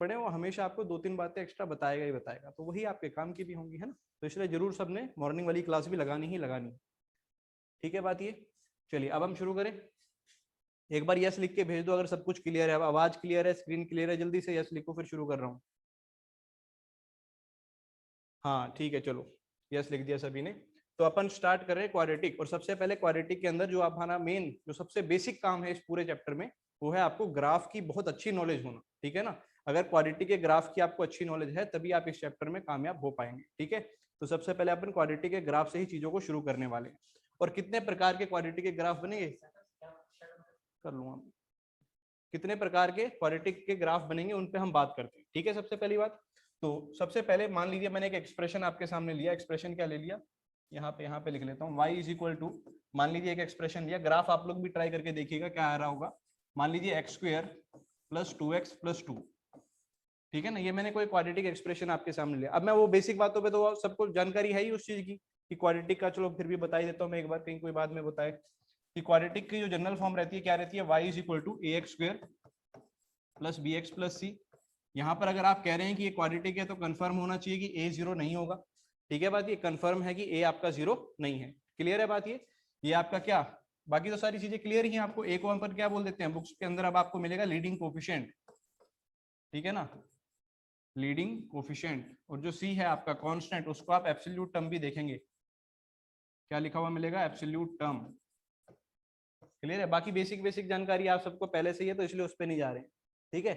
पढ़े वो हमेशा आपको 2-3 बातें एक्स्ट्रा बताएगा ही बताएगा, तो वही आपके काम की भी होंगी, है ना। तो इसलिए जरूर सबने मॉर्निंग वाली क्लास भी लगानी ही लगानी। ठीक है बात ये। चलिए अब हम शुरू करें। एक बार यस लिख के भेज दो अगर सब कुछ क्लियर है, आवाज क्लियर है, स्क्रीन क्लियर है, जल्दी से यस लिखो, फिर शुरू कर रहा हूँ। हाँ ठीक है, चलो यस लिख दिया सभी ने। तो अपन स्टार्ट कर रहे हैं क्वाड्रेटिक। और सबसे पहले क्वाड्रेटिक के अंदर जो हमारा मेन जो सबसे बेसिक काम है इस पूरे चैप्टर में, वो है आपको ग्राफ की बहुत अच्छी नॉलेज होना। ठीक है ना। अगर क्वाड्रेटिक के ग्राफ की आपको अच्छी नॉलेज है तभी आप इस चैप्टर में कामयाब हो पाएंगे। ठीक है। तो सबसे पहले अपन क्वाड्रेटिक के ग्राफ से ही चीजों को शुरू करने वाले हैं। और कितने प्रकार के क्वाड्रेटिक के ग्राफ बनेंगे कर लूंगा, कितने प्रकार के क्वाड्रेटिक के ग्राफ बनेंगे उन पे हम बात करते हैं। ठीक है। सबसे पहली बात, तो सबसे पहले मान लीजिए मैंने एक एक्सप्रेशन आपके सामने लिया। एक्सप्रेशन क्या ले लिया, यहाँ पे लिख लेता हूँ, y इज इक्वल टू, मान लीजिए एक एक्सप्रेशन लिया। ग्राफ आप लोग भी ट्राई करके देखिएगा क्या आ रहा होगा। मान लीजिए x square plus 2x plus 2। ठीक है ना। ये मैंने कोई क्वाड्रेटिक एक्सप्रेशन आपके सामने लिया। अब मैं वो बेसिक बातों पे तो सबको जानकारी है ही उस चीज की कि क्वाड्रेटिक का, चलो फिर भी बता ही देता हूँ मैं एक बार, कहीं कोई बाद में बताए कि क्वाड्रेटिक की जो जनरल फॉर्म रहती है क्या रहती है, y is equal to A X square plus B X plus C. यहाँ पर अगर आप कह रहे हैं कि ये क्वाड्रेटिक है तो कंफर्म होना चाहिए कि ए जीरो नहीं होगा। ठीक है बात, ये कंफर्म है कि ए आपका जीरो नहीं है। क्लियर है बात ये आपका क्या, बाकी तो सारी चीजें क्लियर ही हैं आपको। ए को हम पर क्या बोल देते हैं बुक्स के अंदर, अब आपको मिलेगा लीडिंग कोफिशिएंट। ठीक है ना, लीडिंग कोफिशिएंट। और जो सी है आपका कांस्टेंट, उसको आप एब्सोल्यूट टर्म भी देखेंगे, क्या लिखा हुआ मिलेगा, एब्सोल्यूट टर्म। क्लियर है। बाकी बेसिक बेसिक जानकारी आप सबको पहले से ही है तो इसलिए उस पर नहीं जा रहे हैं। ठीक है,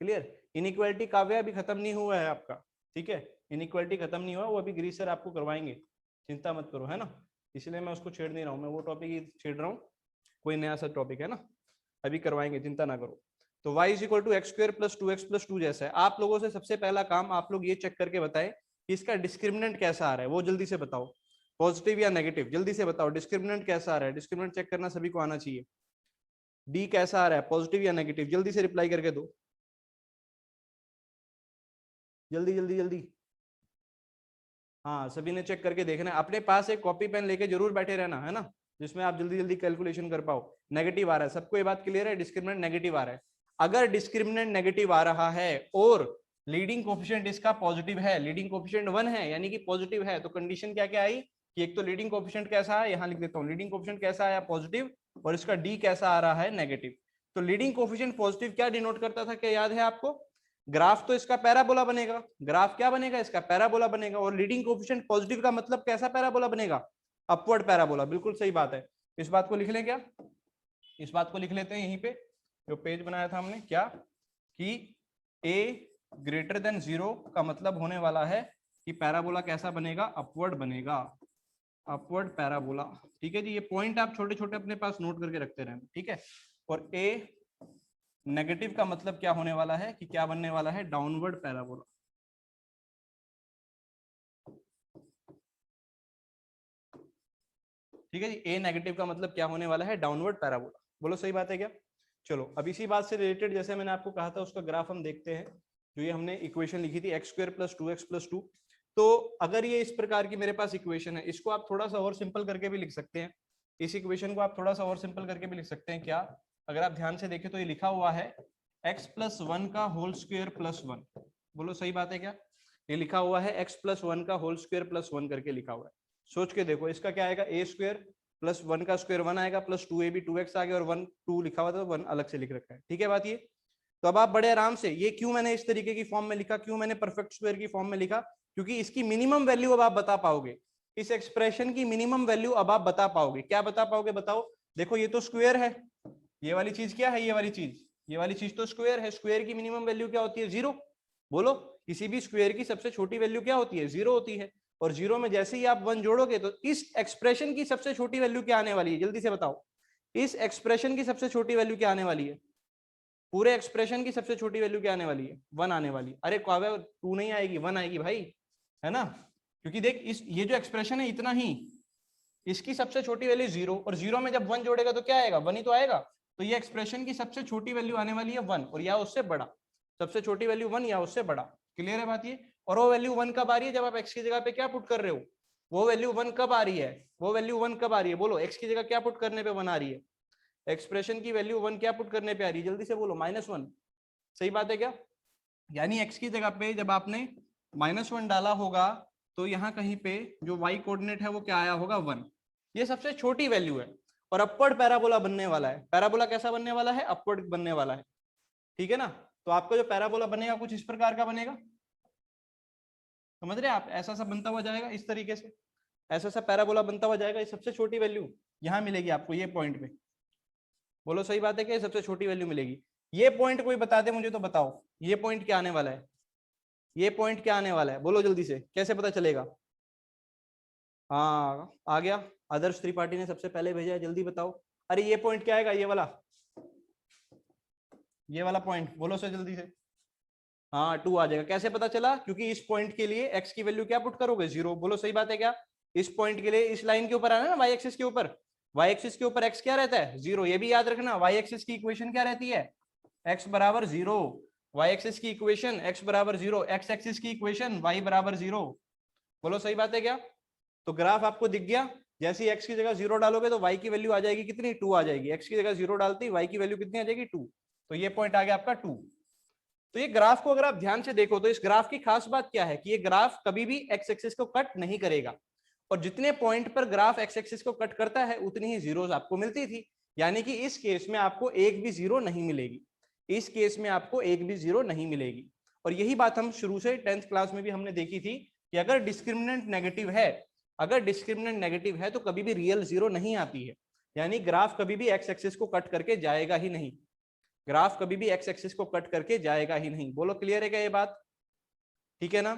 क्लियर। इनइक्वालिटी काव्य अभी खत्म नहीं हुआ है आपका। ठीक है, इनइक्वालिटी खत्म नहीं हुआ, वो अभी ग्रीसर आपको करवाएंगे, चिंता मत करो, है ना। इसलिए मैं उसको छेड़ नहीं रहा हूँ, मैं वो टॉपिक ही छेड़ रहा हूँ, कोई नया सा टॉपिक है ना, अभी करवाएंगे, चिंता ना करो। तो y is equal to X square plus 2x plus 2 जैसा है। आप लोगों से सबसे पहला काम आप लोग ये चेक करके बताएं कि इसका डिस्क्रिमिनेंट कैसा आ रहा है, वो जल्दी से बताओ, पॉजिटिव या नेगेटिव, जल्दी से बताओ डिस्क्रिमिनेंट कैसा आ रहा है। डिस्क्रिमिनेंट चेक करना सभी को आना चाहिए। डी कैसा आ रहा है, पॉजिटिव या नेगेटिव, जल्दी से रिप्लाई करके दो, जल्दी जल्दी जल्दी। हाँ सभी ने चेक करके देखना है। अपने पास एक कॉपी पेन लेके जरूर बैठे रहना, है ना, जिसमें आप जल्दी जल्दी कैलकुलेशन कर पाओ। नेगेटिव आ रहा है, सबको ये बात क्लियर है, डिस्क्रिमिनेंट नेगेटिव आ रहा है। अगर डिस्क्रिमिनेंट नेगेटिव आ रहा है और लीडिंग कोफिशिएंट इसका पॉजिटिव है, लीडिंग कोफिशिएंट 1 है यानी कि पॉजिटिव है, तो कंडीशन क्या क्या आई कि एक तो लीडिंग कोफिशिएंट कैसा है, यहाँ लिख देता हूँ, लीडिंग कोफिशिएंट कैसा आया, पॉजिटिव, और इसका डी कैसा आ रहा है, नेगेटिव। तो लीडिंग कोफिशिएंट पॉजिटिव क्या डिनोट करता था, क्या याद है आपको, ग्राफ तो इसका पैराबोला बनेगा, ग्राफ क्या बनेगा इसका, पैराबोला बनेगा। और लीडिंग कोफिशिएंट पॉजिटिव का मतलब कैसा पैराबोला बनेगा, अपवर्ड पैराबोला। बिल्कुल सही बात है। इस बात को लिख लें क्या, इस बात को लिख लेते हैं यहीं पे जो पेज बनाया था हमने, क्या कि a ग्रेटर देन 0 का मतलब होने वाला है कि पैराबोला कैसा बनेगा, अपवर्ड बनेगा, अपवर्ड पैराबोला। ठीक है जी, ये पॉइंट आप छोटे छोटे अपने पास नोट करके रखते रहें। ठीक है। और a नेगेटिव का मतलब क्या होने वाला है कि क्या बनने वाला है, डाउनवर्ड पैराबोला। ठीक है जी, ए नेगेटिव का मतलब क्या होने वाला है, डाउनवर्ड पैराबोला। बोलो सही बात है क्या। चलो अब इसी बात से रिलेटेड जैसे मैंने आपको कहा था उसका ग्राफ हम देखते हैं। जो ये हमने इक्वेशन लिखी थी x square plus 2x plus 2, तो अगर ये इस प्रकार की मेरे पास इक्वेशन है, इसको आप थोड़ा सा और सिंपल करके भी लिख सकते हैं। इस इक्वेशन को आप थोड़ा सा और सिंपल करके भी लिख सकते हैं। क्या, अगर आप ध्यान से देखें तो ये लिखा हुआ है x प्लस 1 का होल स्क्वायर प्लस 1। बोलो सही बात है क्या, ये लिखा हुआ है x प्लस 1 का होल स्क्वायर प्लस 1 करके लिखा हुआ है। सोच के देखो, इसका क्या आएगा, ए स्क्वायर प्लस 1 का स्क्वायर 1 आएगा, प्लस 2a भी 2x आ गया, और 1 2 लिखा हुआ था तो 1 अलग से लिख रखा है। ठीक है बात ये। तो अब आप बड़े आराम से, ये क्यों मैंने इस तरीके की फॉर्म में लिखा, क्यों मैंने परफेक्ट स्क्वायर की फॉर्म में लिखा, क्योंकि इसकी मिनिमम वैल्यू अब आप बता पाओगे, इस एक्सप्रेशन की मिनिमम वैल्यू अब आप बता पाओगे। क्या बता पाओगे, बताओ। देखो ये तो स्क्वायर है, ये वाली चीज क्या है, ये वाली चीज, ये वाली चीज तो स्क्वायर है। स्क्वायर की मिनिमम वैल्यू क्या होती है, 0। बोलो, किसी भी स्क्वायर की सबसे छोटी वैल्यू क्या होती है, 0 होती है। और 0 में जैसे ही आप 1 जोड़ोगे तो इस एक्सप्रेशन की सबसे छोटी वैल्यू क्या आने वाली है, जल्दी से बताओ। इस एक्सप्रेशन की सबसे छोटी वैल्यू क्या आने वाली है, पूरे एक्सप्रेशन की सबसे छोटी वैल्यू क्या आने वाली है, 1 आने वाली है। अरे काव्य 2 नहीं आएगी, 1 आएगी भाई, है ना। क्योंकि देख इस ये जो एक्सप्रेशन है इतना ही, इसकी सबसे छोटी वैल्यू 0, और 0 में जब 1 जोड़ेगा तो क्या आएगा, 1 ही तो आएगा। तो ये एक्सप्रेशन की सबसे छोटी वैल्यू आने वाली है 1, और या उससे बड़ा। सबसे छोटी वैल्यू 1 या उससे बड़ा। क्लियर है बात ये। और वो वैल्यू 1 कब आ रही है, जब आप x की जगह पे क्या पुट कर रहे हो, वो वैल्यू 1 कब आ रही है, वो वैल्यू 1 कब आ रही है, बोलो। x की जगह क्या पुट करने पे 1 आ रही है, एक्सप्रेशन की वैल्यू 1 क्या पुट करने पे आ रही है, जल्दी से बोलो, -1। सही बात है क्या, यानी x की जगह पे जब आपने -1 डाला होगा तो यहाँ कहीं पे जो y कोऑर्डिनेट है वो क्या आया होगा 1। ये सबसे छोटी वैल्यू है और अपवर्ड पैराबोला बनने वाला है। पैराबोला कैसा बनने वाला है? अपवर्ड बनने वाला है, ठीक है ना। तो आपका जो पैराबोला बनेगा कुछ इस प्रकार का बनेगा, समझ रहे हैं आप? ऐसा सा बनता हुआ जाएगा इस तरीके से, ऐसा सा पैराबोला बनता हुआ जाएगा। ये सबसे छोटी वैल्यू यहाँ मिलेगी आपको, ये पॉइंट पे। बोलो सही बात है कि सबसे छोटी वैल्यू मिलेगी। ये पॉइंट कोई बता दे मुझे तो बताओ, ये पॉइंट क्या आने वाला है? ये पॉइंट क्या आने वाला है? बोलो जल्दी से, कैसे पता चलेगा? हाँ आ गया, आदर्श त्रिपाठी ने सबसे पहले भेजा है, जल्दी बताओ। अरे ये पॉइंट क्या आएगा? ये वाला पॉइंट, बोलो से जल्दी से। हाँ 2 आ जाएगा। कैसे पता चला? क्योंकि इस पॉइंट के लिए x की वैल्यू क्या पुट करोगे? 0। बोलो सही बात है क्या? इस पॉइंट के लिए इस लाइन के ऊपर आना ना, y एक्सिस के ऊपर, y एक्सिस के ऊपर x क्या रहता है? 0। ये भी याद रखना, y एक्सिस की इक्वेशन क्या रहती है? x बराबर 0। y एक्सिस की इक्वेशन x बराबर 0, x एक्सिस की इक्वेशन y बराबर 0। बोलो सही बात है क्या? तो ग्राफ आपको दिख गया। जैसे ही x की जगह 0 डालोगे तो y की वैल्यू आ जाएगी कितनी? 2 आ जाएगी। x की जगह 0 डालते ही y की वैल्यू कितनी आ जाएगी? 2। तो ये पॉइंट आ गया आपका 2। तो ये ग्राफ को अगर आप ध्यान से देखो तो इस ग्राफ की खास बात क्या है कि ये ग्राफ कभी भी एक्स एक्सिस को कट नहीं करेगा, और जितने पॉइंट पर ग्राफ एक्स एक्सिस को कट करता है उतनी ही जीरोस आपको मिलती थी। यानी कि इस केस में आपको एक भी जीरो नहीं मिलेगी, इस केस में आपको एक भी जीरो नहीं मिलेगी। और यही बात हम शुरू से 10th क्लास में भी हमने देखी थी कि अगर डिस्क्रिमिनेंट नेगेटिव है, अगर डिस्क्रिमिनेंट नेगेटिव है तो कभी भी रियल जीरो नहीं आती है। यानी ग्राफ कभी भी एक्स एक्सिस को कट करके जाएगा ही नहीं, ग्राफ कभी भी एक्स एक्सिस को कट करके जाएगा ही नहीं। बोलो क्लियर है क्या ये बात? ठीक है ना।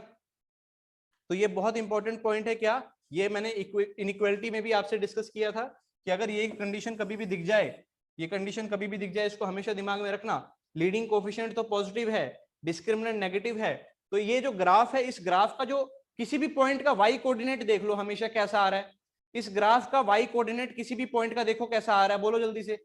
तो ये बहुत इंपॉर्टेंट पॉइंट है। क्या ये मैंने इनइक्वालिटी में भी आपसे डिस्कस किया था कि अगर ये कंडीशन कभी भी दिख जाए, ये कंडीशन कभी भी दिख जाए, इसको हमेशा दिमाग में रखना। लीडिंग कोफिशिएंट तो पॉजिटिव है, डिस्क्रिमिनेंट नेगेटिव है, तो ये जो ग्राफ है, इस ग्राफ का जो किसी भी पॉइंट का वाई कोऑर्डिनेट देख लो हमेशा कैसा आ रहा है। इस ग्राफ का वाई कोऑर्डिनेट किसी भी पॉइंट का देखो कैसा आ रहा है, बोलो जल्दी से।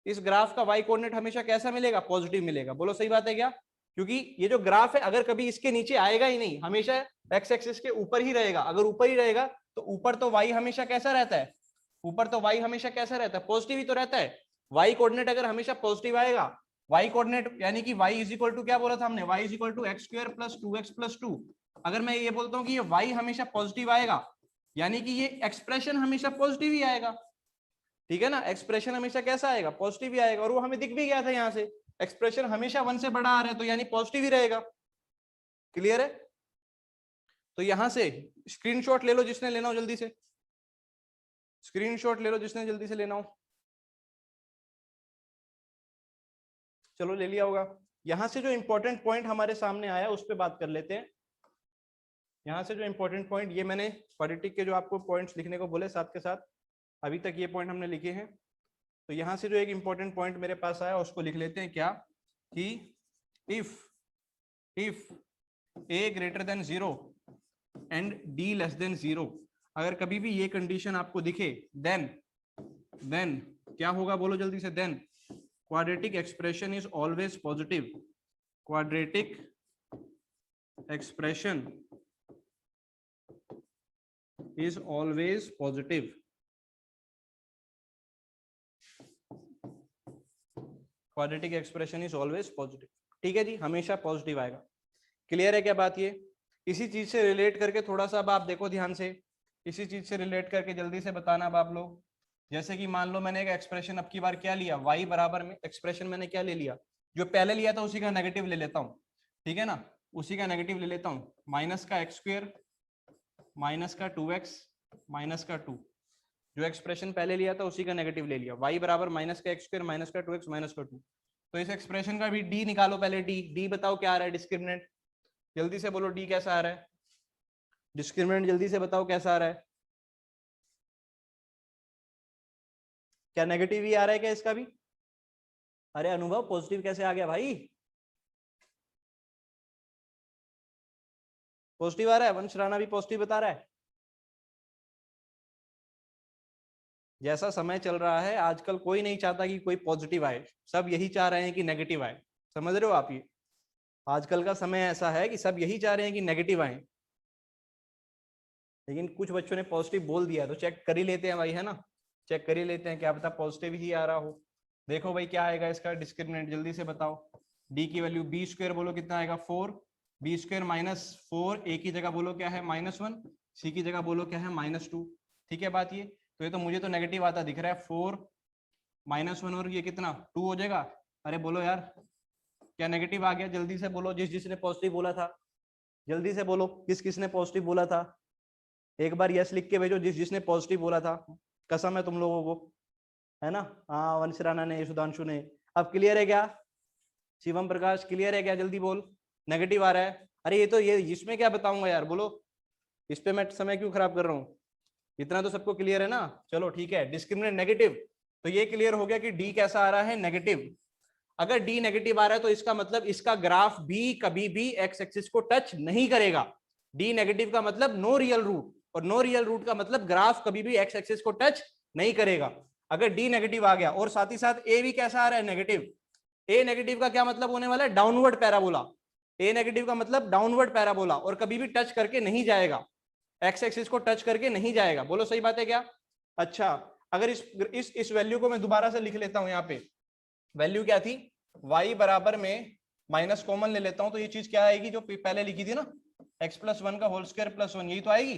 इस ग्राफ का वाई कोऑर्डिनेट हमेशा कैसा मिलेगा? पॉजिटिव मिलेगा। बोलो सही बात है क्या? क्योंकि ये जो ग्राफ है अगर कभी इसके नीचे आएगा ही नहीं, हमेशा एक्स एक्सिस के ऊपर ही रहेगा। अगर ऊपर ही रहेगा तो ऊपर तो वाई हमेशा कैसा रहता है? ऊपर तो वाई हमेशा कैसा रहता है? पॉजिटिव ही तो रहता है। वाई कोऑर्डिनेट अगर हमेशा पॉजिटिव आएगा, वाई कोऑर्डिनेट यानी कि वाई इज इक्वल टू क्या बोला था हमने? Y is equal to X square plus 2x plus 2। अगर मैं ये बोलता हूँ कि ये वाई हमेशा पॉजिटिव आएगा, यानी कि ये एक्सप्रेशन हमेशा पॉजिटिव ही आएगा। ठीक है ना, एक्सप्रेशन हमेशा कैसा आएगा? पॉजिटिव ही आएगा। और वो हमें दिख भी गया था यहाँ से, एक्सप्रेशन हमेशा 1 से बड़ा आ रहा है तो यानी पॉजिटिव ही रहेगा। क्लियर है? तो यहां से स्क्रीनशॉट ले लो जिसने लेना हो जल्दी से, स्क्रीनशॉट ले लो जिसने जल्दी से लेना हो। चलो ले लिया होगा। यहां से जो इंपॉर्टेंट पॉइंट हमारे सामने आया उस पर बात कर लेते हैं। यहाँ से जो इंपॉर्टेंट पॉइंट, ये मैंने क्वाड्रेटिक के जो आपको पॉइंट्स लिखने को बोले साथ के साथ, अभी तक ये पॉइंट हमने लिखे हैं। तो यहाँ से जो एक इंपॉर्टेंट पॉइंट मेरे पास आया उसको लिख लेते हैं। क्या कि if a greater than 0 and d less than 0, अगर कभी भी ये कंडीशन आपको दिखे देन क्या होगा? बोलो जल्दी से। Then quadratic expression is always positive, quadratic expression is always positive, quadratic expression is always positive. ठीक है जी, हमेशा पॉजिटिव आएगा। क्लियर है क्या बात? ये इसी चीज से रिलेट करके थोड़ा सा अब आप देखो ध्यान से, इसी चीज से रिलेट करके जल्दी से बताना अब आप लोग। जैसे कि मान लो मैंने एक एक्सप्रेशन अब की बार क्या लिया, y बराबर में एक्सप्रेशन मैंने क्या ले लिया? जो पहले लिया था उसी का नेगेटिव ले लेता हूँ। ठीक है ना, उसी का नेगेटिव ले लेता हूँ। माइनस का एक्स स्क्वायर माइनस का 2x माइनस का 2, जो एक्सप्रेशन पहले लिया था उसी का नेगेटिव ले लिया। y बराबर माइनस का एक्स स्क्वायर माइनस का 2x माइनस का 2। तो इस एक्सप्रेशन का भी d निकालो पहले। d बताओ क्या आ रहा है? डिस्क्रिमिनेंट। जल्दी से बोलो d कैसा आ रहा है? डिस्क्रिमिनेंट जल्दी से बताओ कैसा आ रहा है? क्या नेगेटिव ही आ रहा है क्या इसका भी? अरे अनुभव, पॉजिटिव कैसे आ गया भाई? पॉजिटिव आ रहा है। वंश राणा भी पॉजिटिव बता रहा है। जैसा समय चल रहा है आजकल कोई नहीं चाहता कि कोई पॉजिटिव आए, सब यही चाह रहे हैं कि नेगेटिव आए। समझ रहे हो आप? ये आजकल का समय ऐसा है कि सब यही चाह रहे हैं कि नेगेटिव आए, लेकिन कुछ बच्चों ने पॉजिटिव बोल दिया तो चेक कर ही लेते हैं भाई, है ना। चेक कर ही लेते हैं, क्या पता पॉजिटिव ही आ रहा हो। देखो भाई क्या आएगा इसका डिस्क्रिमिनेंट, जल्दी से बताओ। डी की वैल्यू बी स्क्वायर बोलो कितना आएगा 4, बी स्क्वायर माइनस 4, ए की जगह बोलो क्या है -1, सी की जगह बोलो क्या है -2। ठीक है बात ये, तो ये तो मुझे तो नेगेटिव आता दिख रहा है, 4 -1 और ये कितना 2 हो जाएगा। अरे बोलो यार क्या नेगेटिव आ गया, जल्दी से बोलो, जिस जिसने पॉजिटिव बोला था जल्दी से बोलो, किस किसने पॉजिटिव बोला था, एक बार यस लिख के भेजो जिस जिसने पॉजिटिव बोला था, कसम है तुम लोगों को, है ना। हाँ वंश राणा ने, सुधांशु ने। अब क्लियर है क्या शिवम प्रकाश, क्लियर है क्या, जल्दी बोल। नेगेटिव आ रहा है, अरे ये तो ये इसमें क्या बताऊंगा यार, बोलो इस पे मैं समय क्यों खराब कर रहा हूँ, इतना तो सबको क्लियर है ना। चलो ठीक है, डिस्क्रिमिनेंट नेगेटिव, तो ये क्लियर हो गया कि डी कैसा आ रहा है, नेगेटिव। अगर डी नेगेटिव आ रहा है तो इसका मतलब इसका ग्राफ भी कभी भी एक्स एक्सिस को टच नहीं करेगा। डी नेगेटिव का मतलब नो रियल रूट, और नो रियल रूट का मतलब ग्राफ कभी भी एक्स एक्सिस को टच नहीं करेगा। अगर डी नेगेटिव आ गया और साथ ही साथ ए भी कैसा आ रहा है, नेगेटिव, ए नेगेटिव का क्या मतलब होने वाला है, डाउनवर्ड पैराबोला। ए नेगेटिव का मतलब डाउनवर्ड पैराबोला, और कभी भी टच करके नहीं जाएगा, एक्स एक्सिस को टच करके नहीं जाएगा। बोलो सही बात है क्या। अच्छा अगर इस वैल्यू को मैं दोबारा से लिख लेता हूं, यहाँ पे वैल्यू क्या थी, y बराबर में माइनस कॉमन ले लेता हूं, तो ये चीज क्या आएगी जो पहले लिखी थी ना, x+1 का होल स्क्वायर +1, यही तो आएगी,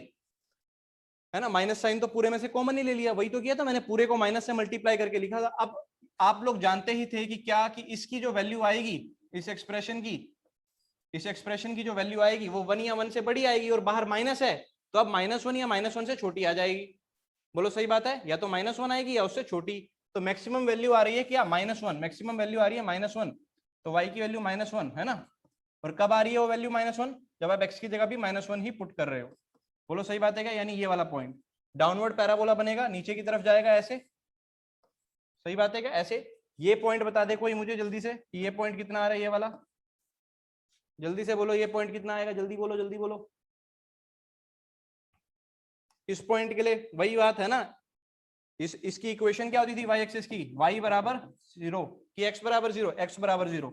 है ना। माइनस साइन तो पूरे में से कॉमन ही ले लिया, वही तो किया था मैंने, पूरे को माइनस से मल्टीप्लाई करके लिखा था। अब आप लोग जानते ही थे कि क्या, कि इसकी जो वैल्यू आएगी इस एक्सप्रेशन की जो वैल्यू आएगी वो 1 या 1 से बड़ी आएगी, और बाहर माइनस है, तो अब -1 या -1 से छोटी आ जाएगी। बोलो सही बात है, या तो -1 आएगी या उससे छोटी। तो मैक्सिमम वैल्यू आ रही है क्या, -1, मैक्सिमम वैल्यू आ रही है -1, तो y की वैल्यू -1 है ना। और कब आ रही है वो वैल्यू -1, जब आप x की जगह भी -1 ही पुट कर रहे हो। बोलो सही बात है क्या, यानी ये वाला पॉइंट डाउनवर्ड पैराबोला बनेगा, नीचे की तरफ जाएगा ऐसे, सही बात है क्या, ऐसे। ये पॉइंट बता दे कोई मुझे जल्दी से, कि ये पॉइंट कितना आ रहा है, ये वाला, जल्दी से बोलो, ये पॉइंट कितना आएगा, जल्दी बोलो जल्दी बोलो। इस पॉइंट के लिए वही बात है ना, इसकी इक्वेशन क्या होती थी y एक्सिस की, y बराबर 0 कि x बराबर 0, x बराबर 0।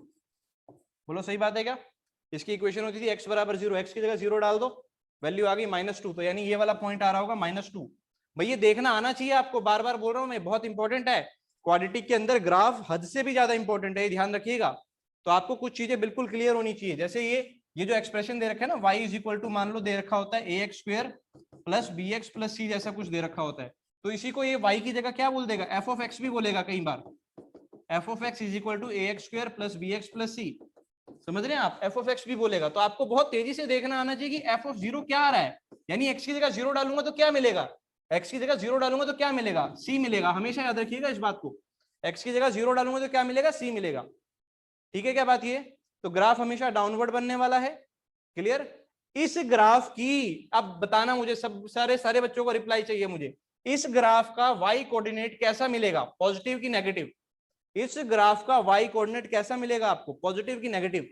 बोलो सही बात है क्या, इसकी इक्वेशन होती थी x बराबर 0, x की जगह 0 डाल दो, वैल्यू आ गई -2, तो यानी ये वाला पॉइंट आ रहा होगा -2। भाई ये देखना आना चाहिए आपको, बार बार बोल रहा हूं मैं, बहुत इंपॉर्टेंट है। क्वाड्रेटिक के अंदर ग्राफ हद से भी ज्यादा इंपॉर्टेंट है, ध्यान रखिएगा। तो आपको कुछ चीजें बिल्कुल क्लियर होनी चाहिए, जैसे ये जो एक्सप्रेशन दे रखा है ना, y इज इक्वल टू, मान लो दे रखा होता है ax² + bx + c, जैसा कुछ दे रखा होता है, तो इसी को ये y की जगह क्या बोल देगा, f ऑफ x भी बोलेगा कई बार, f of x is equal to ax² + bx + c, समझ रहे हैं आप, f ऑफ x भी बोलेगा। तो आपको बहुत तेजी से देखना आना चाहिए कि f ऑफ 0 क्या आ रहा है, यानी x की जगह 0 डालूंगा तो क्या मिलेगा, x की जगह 0 डालूंगा तो क्या मिलेगा, c मिलेगा, हमेशा याद रखिएगा इस बात को, x की जगह 0 डालूंगा तो क्या मिलेगा, c मिलेगा। ठीक है क्या बात, ये तो ग्राफ हमेशा डाउनवर्ड बनने वाला है, क्लियर। इस ग्राफ की अब बताना मुझे, सब सारे सारे बच्चों को रिप्लाई चाहिए मुझे, इस ग्राफ का y कोऑर्डिनेट कैसा मिलेगा, पॉजिटिव की नेगेटिव, इस ग्राफ का y कोऑर्डिनेट कैसा मिलेगा आपको, पॉजिटिव की नेगेटिव,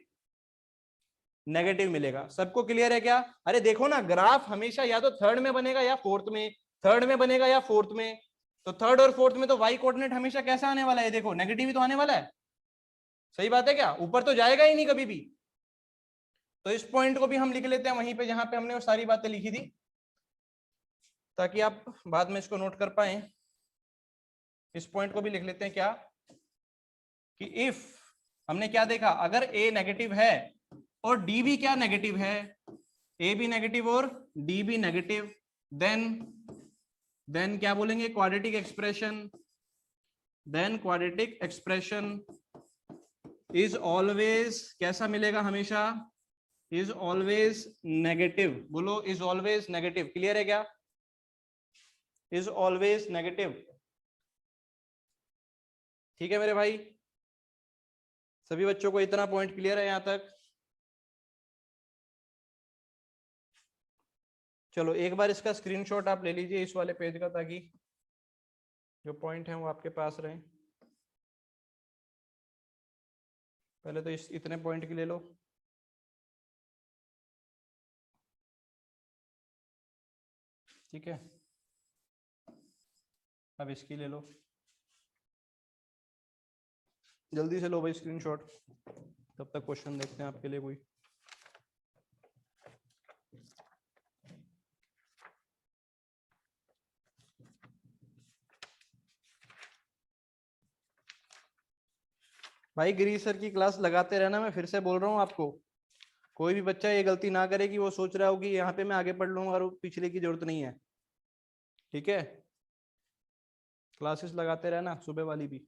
नेगेटिव मिलेगा। सबको क्लियर है क्या, अरे देखो ना, ग्राफ हमेशा या तो थर्ड में बनेगा या फोर्थ में, थर्ड में बनेगा या फोर्थ में, तो थर्ड और फोर्थ में तो y कोऑर्डिनेट हमेशा कैसा आने वाला है, देखो नेगेटिव ही तो आने वाला है, सही बात है क्या, ऊपर तो जाएगा ही नहीं कभी भी। तो इस पॉइंट को भी हम लिख लेते हैं वहीं पे जहां पे हमने वो सारी बातें लिखी थी, ताकि आप बाद में इसको नोट कर पाए। इस पॉइंट को भी लिख लेते हैं क्या, कि इफ हमने क्या देखा, अगर a नेगेटिव है और d भी क्या नेगेटिव है, a भी नेगेटिव और d भी नेगेटिव, देन क्या बोलेंगे, quadratic expression, then quadratic expression is always कैसा मिलेगा, हमेशा इज ऑलवेज नेगेटिव। बोलो इज ऑलवेज नेगेटिव, क्लियर है क्या, इज ऑलवेज नेगेटिव। ठीक है मेरे भाई, सभी बच्चों को इतना पॉइंट क्लियर है यहां तक। चलो एक बार इसका स्क्रीनशॉट आप ले लीजिए इस वाले पेज का, ताकि जो पॉइंट है वो आपके पास रहे। पहले तो इस इतने पॉइंट की ले लो, ठीक है, अब इसकी ले लो, जल्दी से लो भाई स्क्रीनशॉट, तब तक क्वेश्चन देखते हैं आपके लिए कोई। भाई गिरीश सर की क्लास लगाते रहना, मैं फिर से बोल रहा हूँ आपको। कोई भी बच्चा ये गलती ना करे कि वो सोच रहा हो कि यहाँ पे मैं आगे पढ़ लूंगा और पिछले की जरूरत नहीं है। ठीक है, क्लासेस लगाते रहना, सुबह वाली भी।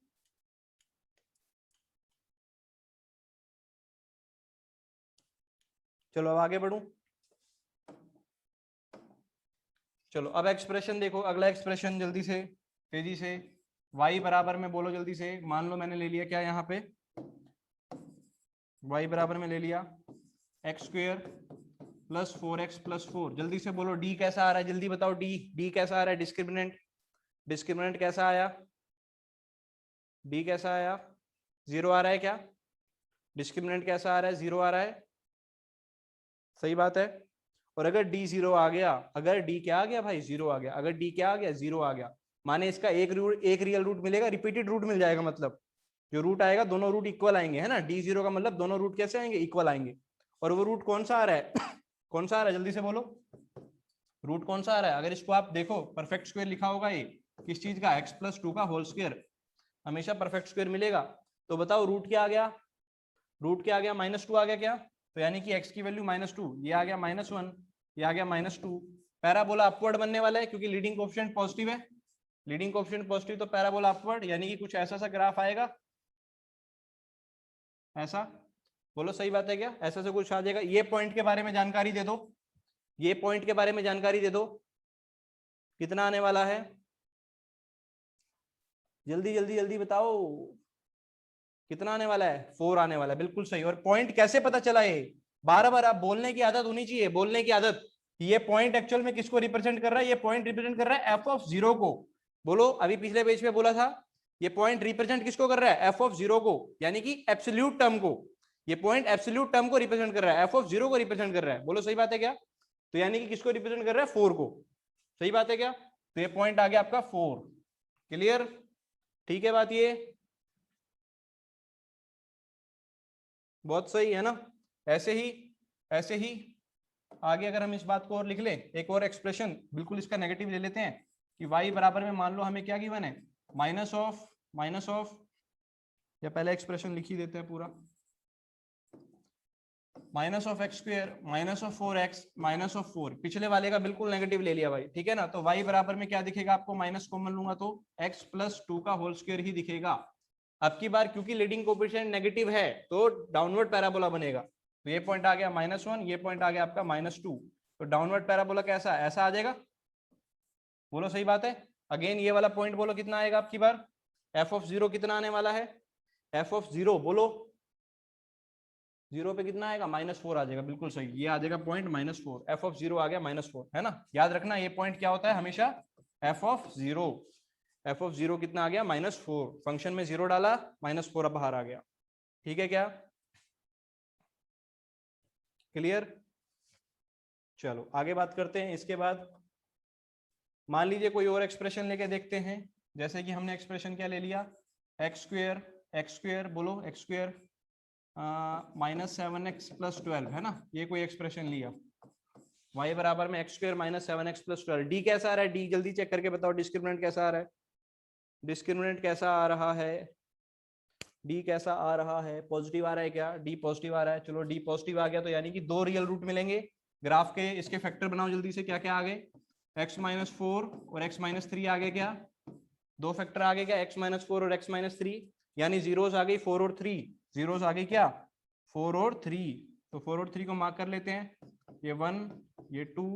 चलो अब आगे बढ़ूं। चलो अब एक्सप्रेशन देखो, अगला एक्सप्रेशन जल्दी से, तेजी से। y बराबर में बोलो जल्दी से। मान लो मैंने ले लिया क्या यहाँ पे, y बराबर में ले लिया x square plus 4x plus 4। जल्दी से बोलो d कैसा आ रहा है, जल्दी बताओ d कैसा आ रहा है। डिस्क्रिमिनेंट, डिस्क्रिमिनेंट कैसा आया, d कैसा आया, जीरो आ रहा है क्या? डिस्क्रिमिनेंट कैसा आ रहा है, जीरो आ रहा है। सही बात है। और अगर डी जीरो आ गया, अगर डी क्या आ गया भाई, जीरो आ गया, अगर डी क्या आ गया, जीरो आ गया, माने इसका एक रूट, एक रियल रूट मिलेगा, रिपीटेड रूट मिल जाएगा। मतलब जो रूट आएगा दोनों रूट इक्वल आएंगे, है ना। डी जीरो का मतलब दोनों रूट कैसे आएंगे, इक्वल आएंगे। और वो रूट कौन सा आ रहा है कौन सा आ रहा है, जल्दी से बोलो रूट कौन सा आ रहा है। अगर इसको आप देखो, परफेक्ट स्क्वायर लिखा होगा ये किस चीज का, एक्स प्लस टू का होल स्क्वायर, हमेशा परफेक्ट स्क्वायर मिलेगा। तो बताओ रूट क्या आ गया, रूट क्या आ गया, -2 आ गया क्या? तो यानी कि x की वैल्यू -2, ये आ गया -1, ये आ गया -2। पैराबोला अपवर्ड बनने वाला है क्योंकि लीडिंग कोएफिशिएंट पॉजिटिव है। लीडिंग कोएफिशिएंट पॉजिटिव तो पैराबोला अपवर्ड, यानी कि कुछ ऐसा सा ग्राफ आएगा, ऐसा। बोलो सही बात है क्या, ऐसा से कुछ आ जाएगा। ये पॉइंट के बारे में जानकारी दे दो, ये पॉइंट के बारे में जानकारी दे दो, कितना आने वाला है, जल्दी जल्दी जल्दी बताओ, कितना आने वाला है, 4 आने वाला है, बिल्कुल सही। और पॉइंट कैसे पता चला, ये बार बार आप बोलने की आदत होनी चाहिए, बोलने की आदत। ये पॉइंट एक्चुअल में किसको रिप्रेजेंट कर रहा है, ये पॉइंट रिप्रेजेंट कर रहा है एफ ऑफ जीरो को। बोलो, अभी पिछले पेज पे बोला था, ये पॉइंट रिप्रेजेंट किसको कर रहा है, एफ ऑफ जीरो को, यानी कि एब्सोल्यूट टर्म को। ये पॉइंट एब्सोल्यूट टर्म को रिप्रेजेंट कर रहा है, एफ ऑफ जीरो को रिप्रेजेंट कर रहा है। बोलो सही बात है क्या? तो यानी कि किसको रिप्रेजेंट कर रहा है, 4 को। सही बात है क्या? तो ये पॉइंट आ गया आपका 4। क्लियर, ठीक है बात ये, बहुत सही है ना। ऐसे ही, ऐसे ही आगे अगर हम इस बात को और लिख लें, एक और एक्सप्रेशन बिल्कुल इसका नेगेटिव ले लेते हैं कि y बराबर में मान लो हमें क्या गिवन है, माइनस ऑफ, या पहले एक्सप्रेशन लिख ही देते हैं पूरा, -(x², -(4x, -(4)। पिछले वाले का बिल्कुल नेगेटिव ले लिया भाई, ठीक है ना। तो y बराबर में क्या दिखेगा आपको, माइनस कॉमन लूंगा तो x प्लस 2 का होल स्क्वायर ही दिखेगा। अब की बार क्योंकि लीडिंग कोएफिशिएंट नेगेटिव है तो डाउनवर्ड पैराबोला बनेगा। तो ये पॉइंट आ गया -1, ये पॉइंट आ गया आपका -2। तो डाउनवर्ड पैराबोला कैसा, ऐसा आ जाएगा। बोलो सही बात है। अगेन ये वाला पॉइंट बोलो कितना आएगा आपकी बार, एफ ऑफ जीरो कितना आने वाला है, एफ ऑफ जीरो बोलो, जीरो पे कितना आएगा, -4 आ जाएगा, बिल्कुल सही। ये आ जाएगा पॉइंट -4, एफ ऑफ जीरो आ गया -4, है ना। याद रखना ये पॉइंट क्या होता है हमेशा, F of zero. F of zero कितना आ गया, -4। फंक्शन में जीरो डाला, -4 अब बाहर आ गया। ठीक है क्या, क्लियर। चलो आगे बात करते हैं। इसके बाद मान लीजिए कोई और एक्सप्रेशन लेके देखते हैं। जैसे कि हमने एक्सप्रेशन क्या ले लिया, एक्स स्क्वेयर बोलो, x² -7x + 12, है ना। ये कोई एक्सप्रेशन लिया, y बराबर में x² -7x + 12। डी कैसा आ रहा है, डी जल्दी चेक करके बताओ, डिस्क्रिमिनेंट कैसा आ रहा है, डिस्क्रिमिनेंट कैसा आ रहा है, डी कैसा आ रहा है, पॉजिटिव आ रहा है क्या, डी पॉजिटिव आ रहा है। चलो डी पॉजिटिव आ गया तो यानी कि दो रियल रूट मिलेंगे। ग्राफ के इसके फैक्टर बनाओ जल्दी से, क्या क्या आ गए, x-4 और x-3 आ गए क्या, दो फैक्टर आ गए क्या, x-4 और x-3, यानी जीरोस आ गई 4 और 3, जीरोस आ गई क्या, 4 और 3। तो 4 और 3 को मार्क कर लेते हैं, ये 1, ये 2,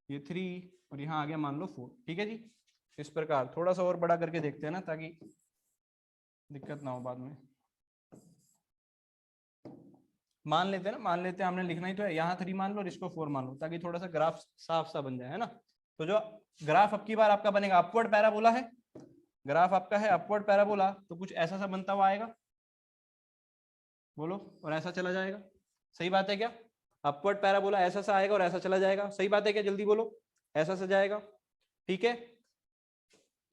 ये 3 और यहाँ आ गया मान लो 4। ठीक है जी। इस प्रकार थोड़ा सा और बड़ा करके देखते हैं ना, ताकि दिक्कत ना हो बाद में। मान लेते हैं ना, मान लेते हैं, हमने लिखना ही तो है, यहाँ 3 मान लो और इसको 4 मान लो, ताकि थोड़ा सा ग्राफ साफ सा बन जाए, है ना। तो जो ग्राफ अब की बार आपका बनेगा, अपवर्ड पैराबोला है ग्राफ आपका, है अपवर्ड पैराबोला, तो कुछ ऐसा सा बनता हुआ आएगा, बोलो, और ऐसा चला जाएगा। सही बात है क्या, अपवर्ड पैराबोला ऐसा सा आएगा और ऐसा चला जाएगा। सही बात है क्या, जल्दी बोलो, ऐसा सा जाएगा। ठीक है,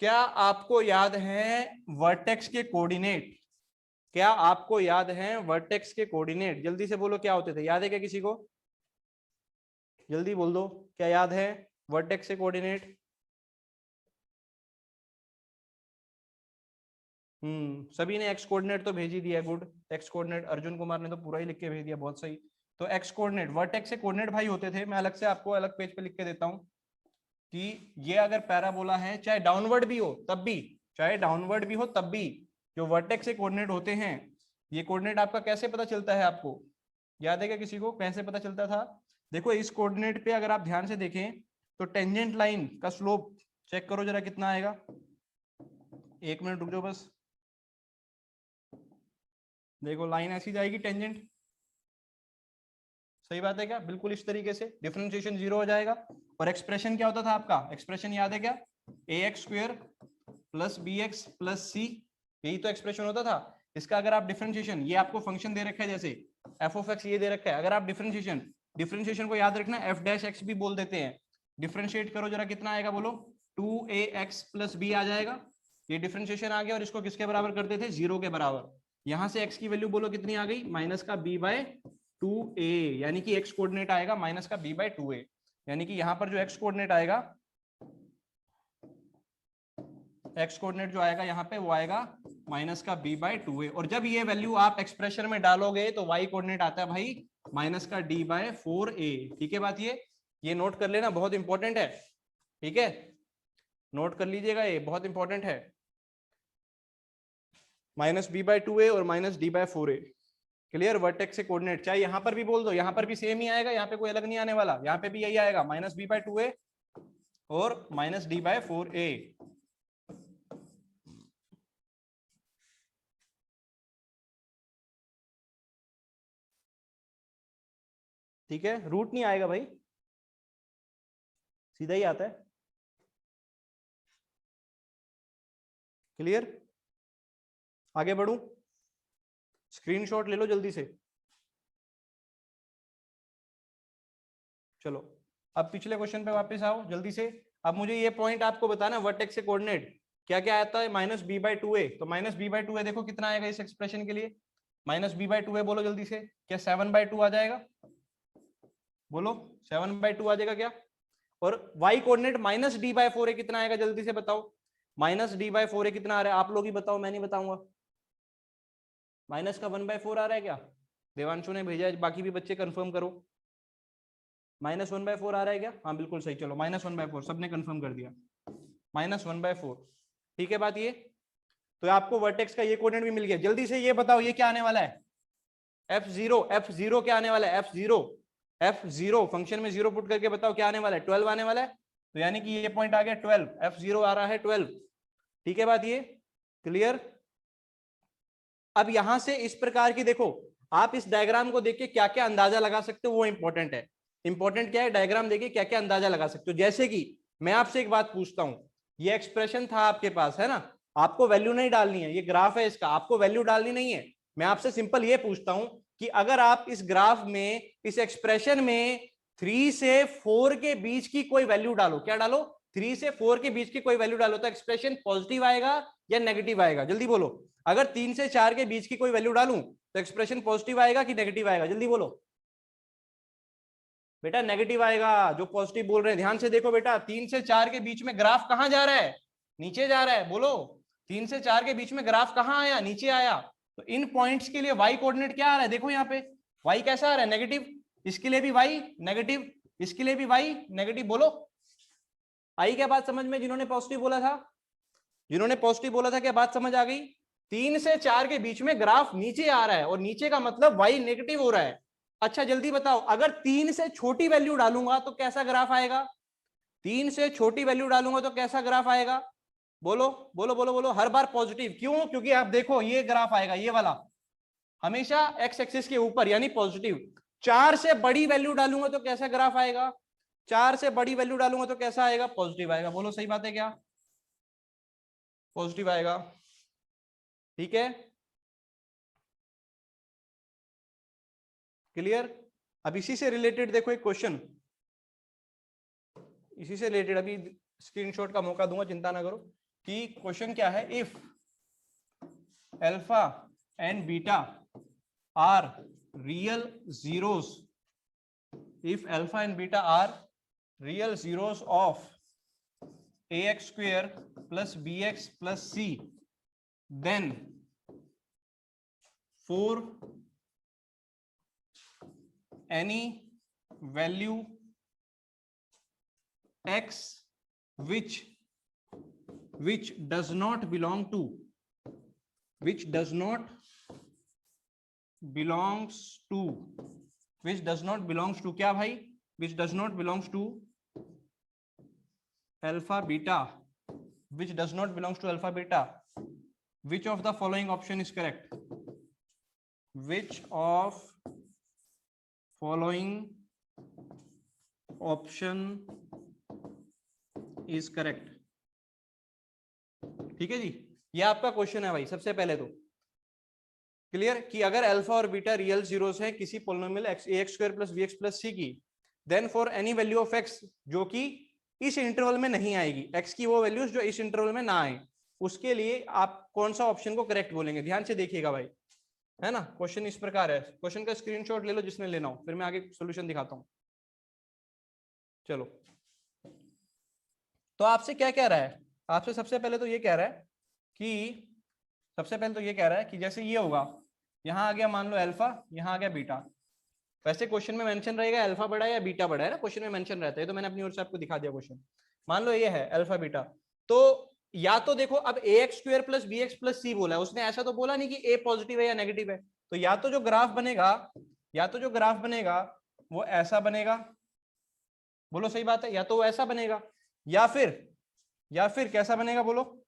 क्या आपको याद है वर्टेक्स के कोऑर्डिनेट, क्या आपको याद है वर्टेक्स के कोऑर्डिनेट, जल्दी से बोलो क्या होते थे, याद है क्या किसी को, जल्दी बोल दो, क्या याद है वर्टेक्स के कोऑर्डिनेट। सभी ने एक्स कोऑर्डिनेट तो भेज ही दिया, good. X coordinate Arjun Kumar ने तो पूरा ही लिख के भेज दिया, बहुत सही। तो एक्स कोऑर्डिनेट, वर्टेक्स से कोऑर्डिनेट भाई होते थे, मैं अलग से आपको अलग पेज पे लिख के देता हूँ कि ये अगर पैराबोला है, चाहे डाउनवर्ड भी हो तब भी, चाहे डाउनवर्ड भी हो तब भी, जो वर्टेक्स से कोऑर्डिनेट होते हैं, ये कोऑर्डिनेट आपका कैसे पता चलता है, आपको याद है क्या किसी को, कैसे पता चलता था? देखो इस कोऑर्डिनेट पे अगर आप ध्यान से देखें तो टेंजेंट लाइन का स्लोप चेक करो जरा कितना आएगा। 1 मिनट रुक जाओ बस। देखो लाइन ऐसी जाएगी टेंजेंट, सही बात है क्या? बिल्कुल इस तरीके से डिफरेंशिएशन 0 हो जाएगा। और एक्सप्रेशन क्या होता था आपका? एक्सप्रेशन याद है क्या? ax² + bx + c, यही तो एक्सप्रेशन होता था। इसका अगर आप डिफरेंशिएशन, ये आपको फंक्शन दे रखा है जैसे f(x) ये दे रखा है, अगर आप डिफरेंशिएशन को याद रखना f' भी बोल देते हैं। डिफरेंशिएट करो जरा कितना आएगा बोलो, 2ax + b आ जाएगा। ये डिफरेंशिएशन आ गया और इसको किसके बराबर करते थे? 0 के बराबर। यहां से x की वैल्यू बोलो कितनी आ गई? -b/2a, यानी कि x कोऑर्डिनेट आएगा -b/2a, यानी कि यहां पर जो x कोऑर्डिनेट आएगा, x कोऑर्डिनेट जो आएगा यहाँ पे वो आएगा -b/2a। और जब ये वैल्यू आप एक्सप्रेशन में डालोगे तो y कोऑर्डिनेट आता है भाई -d/4a। ठीक है बात? ये नोट कर लेना, बहुत इंपॉर्टेंट है। ठीक है, नोट कर लीजिएगा, ये बहुत इंपॉर्टेंट है। -b/2a और -d/4a। क्लियर? वर्टेक्स से कोऑर्डिनेट चाहे यहां पर भी बोल दो, यहां पर भी सेम ही आएगा, यहाँ पे कोई अलग नहीं आने वाला, यहाँ पे भी यही आएगा -b/2a और -d/4a। ठीक है, रूट नहीं आएगा भाई, सीधा ही आता है। क्लियर? आगे बढ़ू, स्क्रीनशॉट ले लो जल्दी से। चलो अब पिछले क्वेश्चन पे वापस आओ जल्दी से। अब मुझे ये पॉइंट आपको बताना, वर्टेक्स से कोऑर्डिनेट क्या क्या आता है? -b/2a, तो -b/2a देखो कितना आएगा इस एक्सप्रेशन के लिए? -b/2a बोलो जल्दी से, क्या 7/2 आ जाएगा? बोलो 7/2 आ जाएगा क्या? और y कोऑर्डिनेट -d/4a कितना आएगा जल्दी से बताओ? -d/4a कितना आ रहा है? आप लोग ही बताओ, मैं नहीं बताऊंगा। माइनस का 1/4 आ रहा है क्या? देवांशु ने भेजा है, बाकी भी बच्चे कंफर्म करो। -1/4 आ रहा है क्या? हाँ बिल्कुल सही, चलो -1/4 सबने कंफर्म कर दिया, -1/4। ठीक है बात? ये तो आपको वर्टेक्स का ये कोऑर्डिनेट भी मिल गया। जल्दी से ये बताओ ये क्या आने वाला है? f0 क्या आने वाला है? f0 फंक्शन में 0 पुट करके बताओ क्या आने वाला है? 12 आने वाला है। तो यानी कि ये पॉइंट आ गया 12, f0 आ रहा है 12। ठीक है बात? ये क्लियर? अब यहां से इस प्रकार की देखो, आप इस डायग्राम को देख के क्या क्या अंदाजा लगा सकते हो वो इंपॉर्टेंट है। इंपॉर्टेंट क्या है? डायग्राम देखिए क्या क्या अंदाजा लगा सकते हो। जैसे कि मैं आपसे एक बात पूछता हूं, ये एक्सप्रेशन था आपके पास है ना, आपको वैल्यू नहीं डालनी है, ये ग्राफ है इसका, आपको वैल्यू डालनी नहीं है। मैं आपसे सिंपल ये पूछता हूं कि अगर आप इस ग्राफ में, इस एक्सप्रेशन में 3 से 4 के बीच की कोई वैल्यू डालो, क्या डालो? 3 से 4 के बीच की कोई वैल्यू डालो, तो एक्सप्रेशन पॉजिटिव आएगा या नेगेटिव आएगा? जल्दी बोलो। अगर 3 से 4 के बीच की कोई वैल्यू डालूं तो एक्सप्रेशन पॉजिटिव आएगा कि नेगेटिव आएगा? जल्दी बोलो बेटा। नेगेटिव आएगा। जो पॉजिटिव बोल रहे हैं ध्यान से देखो बेटा, 3 से 4 के बीच में ग्राफ कहां जा रहा है? नीचे जा रहा है। बोलो 3 से 4 के बीच में ग्राफ कहां आया? नीचे आया। तो इन पॉइंट्स के लिए y कोऑर्डिनेट क्या आ रहा है? देखो यहाँ पे y कैसा आ रहा है? नेगेटिव। इसके लिए भी y नेगेटिव, इसके लिए भी y नेगेटिव। बोलो आई क्या बात समझ में? जिन्होंने पॉजिटिव बोला था, जिन्होंने पॉजिटिव बोला था, क्या बात समझ आ गई? 3 से 4 के बीच में ग्राफ नीचे आ रहा है और नीचे का मतलब y नेगेटिव हो रहा है। अच्छा जल्दी बताओ, अगर 3 से छोटी वैल्यू डालूंगा तो कैसा ग्राफ आएगा? 3 से छोटी वैल्यू डालूंगा तो कैसा ग्राफ आएगा? बोलो बोलो बोलो बोलो। हर बार पॉजिटिव क्यों? क्योंकि आप देखो ये ग्राफ आएगा, ये वाला हमेशा एक्स एक्सिस के ऊपर यानी पॉजिटिव। 4 से बड़ी वैल्यू डालूंगा तो कैसा ग्राफ आएगा? 4 से बड़ी वैल्यू डालूंगा तो कैसा आएगा? पॉजिटिव आएगा। बोलो सही बात है क्या? पॉजिटिव आएगा। ठीक है, क्लियर? अब इसी से रिलेटेड देखो एक क्वेश्चन, इसी से रिलेटेड अभी स्क्रीनशॉट का मौका दूंगा, चिंता ना करो। कि क्वेश्चन क्या है? If alpha and beta are real zeros, if alpha and beta are real zeros of ax square plus bx plus c, then for any value x which does not belong to क्या भाई, which does not belongs to alpha beta, which does not belongs to alpha beta, which of the following option is correct? Which of following option is correct? ठीक है जी, ये आपका question है भाई। सबसे पहले तो क्लियर कि अगर अल्फा और बीटा रियल जीरोस है किसी polynomial ax square plus bx plus c की, then for any value of x जो कि इस इंटरवल में नहीं आएगी, x की वो वैल्यूज जो इस इंटरवल में ना आए, उसके लिए आप कौन सा ऑप्शन को करेक्ट बोलेंगे? ध्यान से देखिएगा भाई, है ना। क्वेश्चन इस प्रकार है, क्वेश्चन का स्क्रीनशॉट ले लो जिसने लेना हो, फिर मैं आगे सॉल्यूशन दिखाता हूं। चलो, तो आपसे क्या कह रहा है? आपसे सबसे पहले तो ये कह रहा है कि जैसे ये होगा, यहां आ गया मान लो अल्फा, यहां आ गया बीटा। वैसे क्वेश्चन में मेंशन रहेगा अल्फा बड़ा है या बीटा बड़ा है ना, क्वेश्चन में मेंशन रहता है, तो मैंने अपनी ओर से आपको दिखा दिया क्वेश्चन। मान लो ये है अल्फा बीटा, तो या तो देखो अब ax square plus bx plus c बोला है उसने, ऐसा तो बोला नहीं कि a पॉजिटिव है या नेगेटिव है। तो या तो जो ग्राफ बनेगा वो ऐसा बनेगा, बोलो सही बात है, या तो वो ऐसा बनेगा, या फिर कैसा बनेगा बोलो,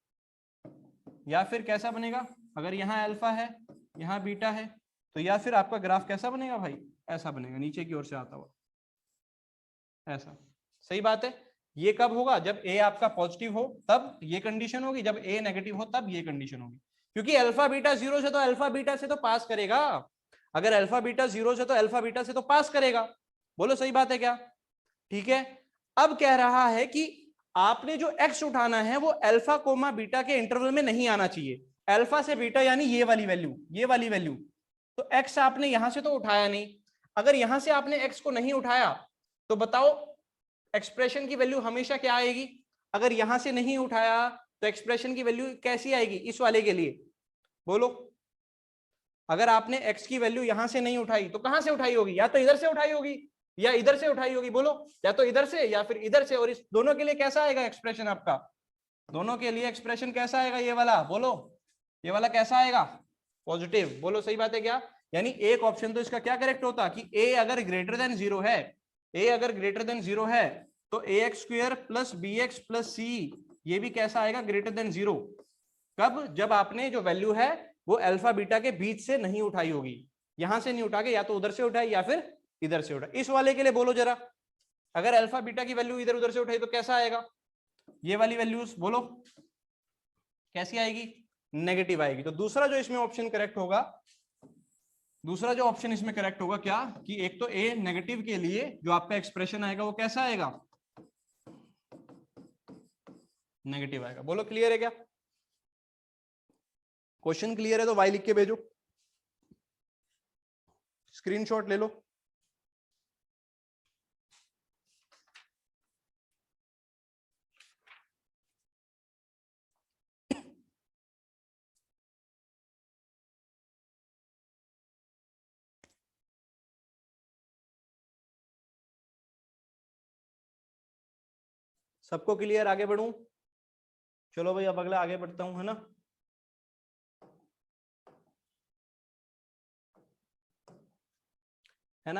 या फिर कैसा बनेगा? अगर यहाँ अल्फा है यहाँ बीटा है, तो या फिर आपका ग्राफ कैसा बनेगा भाई? ऐसा बनेगा, नीचे की ओर से आता हुआ ऐसा। सही बात है। ये कब होगा? जब a आपका पॉजिटिव हो तब ये कंडीशन होगी, जब a नेगेटिव हो तब ये कंडीशन होगी। क्योंकि अल्फा बीटा जीरो से तो अल्फा बीटा से तो पास करेगा, अगर अल्फा बीटा जीरो से तो अल्फा बीटा से तो पास करेगा। बोलो सही बात है क्या? ठीक है। अब कह रहा है कि आपने जो x उठाना है वो अल्फा कोमा बीटा के इंटरवल में नहीं आना चाहिए। अल्फा से बीटा यानी ये वाली वैल्यू, तो x आपने यहां से तो उठाया नहीं। अगर यहां से आपने x को नहीं उठाया तो बताओ एक्सप्रेशन की वैल्यू हमेशा क्या आएगी? अगर यहां से नहीं उठाया तो एक्सप्रेशन की वैल्यू कैसी आएगी इस वाले के लिए? बोलो, अगर आपने x की वैल्यू यहां से नहीं उठाई तो कहां से उठाई होगी? या तो इधर से उठाई होगी या इधर से उठाई होगी। बोलो, या तो इधर से या फिर इधर से। और इस दोनों के लिए कैसा आएगा एक्सप्रेशन आपका? दोनों के लिए एक्सप्रेशन कैसा आएगा? ये वाला, बोलो ये वाला कैसा आएगा? पॉजिटिव। बोलो सही बात है क्या? यानी एक ऑप्शन तो इसका क्या करेक्ट होता कि a अगर ग्रेटर देन जीरो है, तो ax square plus bx plus c ये भी कैसा आएगा? Greater than zero. कब? जब आपने जो वैल्यू है वो अल्फा बीटा के बीच से नहीं उठाई होगी, यहां से नहीं उठा के, या तो उधर से उठाई या फिर इधर से उठाई। इस वाले के लिए बोलो जरा, अगर अल्फा बीटा की वैल्यू इधर उधर से उठाई तो कैसा आएगा? ये वाली वैल्यूज बोलो कैसी आएगी? नेगेटिव आएगी। तो दूसरा जो इसमें ऑप्शन करेक्ट होगा, क्या कि एक तो ए नेगेटिव के लिए जो आपका एक्सप्रेशन आएगा वो कैसा आएगा? नेगेटिव आएगा। बोलो क्लियर है क्या? क्वेश्चन क्लियर है तो वाई लिख के भेजो, स्क्रीनशॉट ले लो। सबको क्लियर? आगे बढ़ूं? चलो भाई अब अगला आगे बढ़ता हूं, है ना।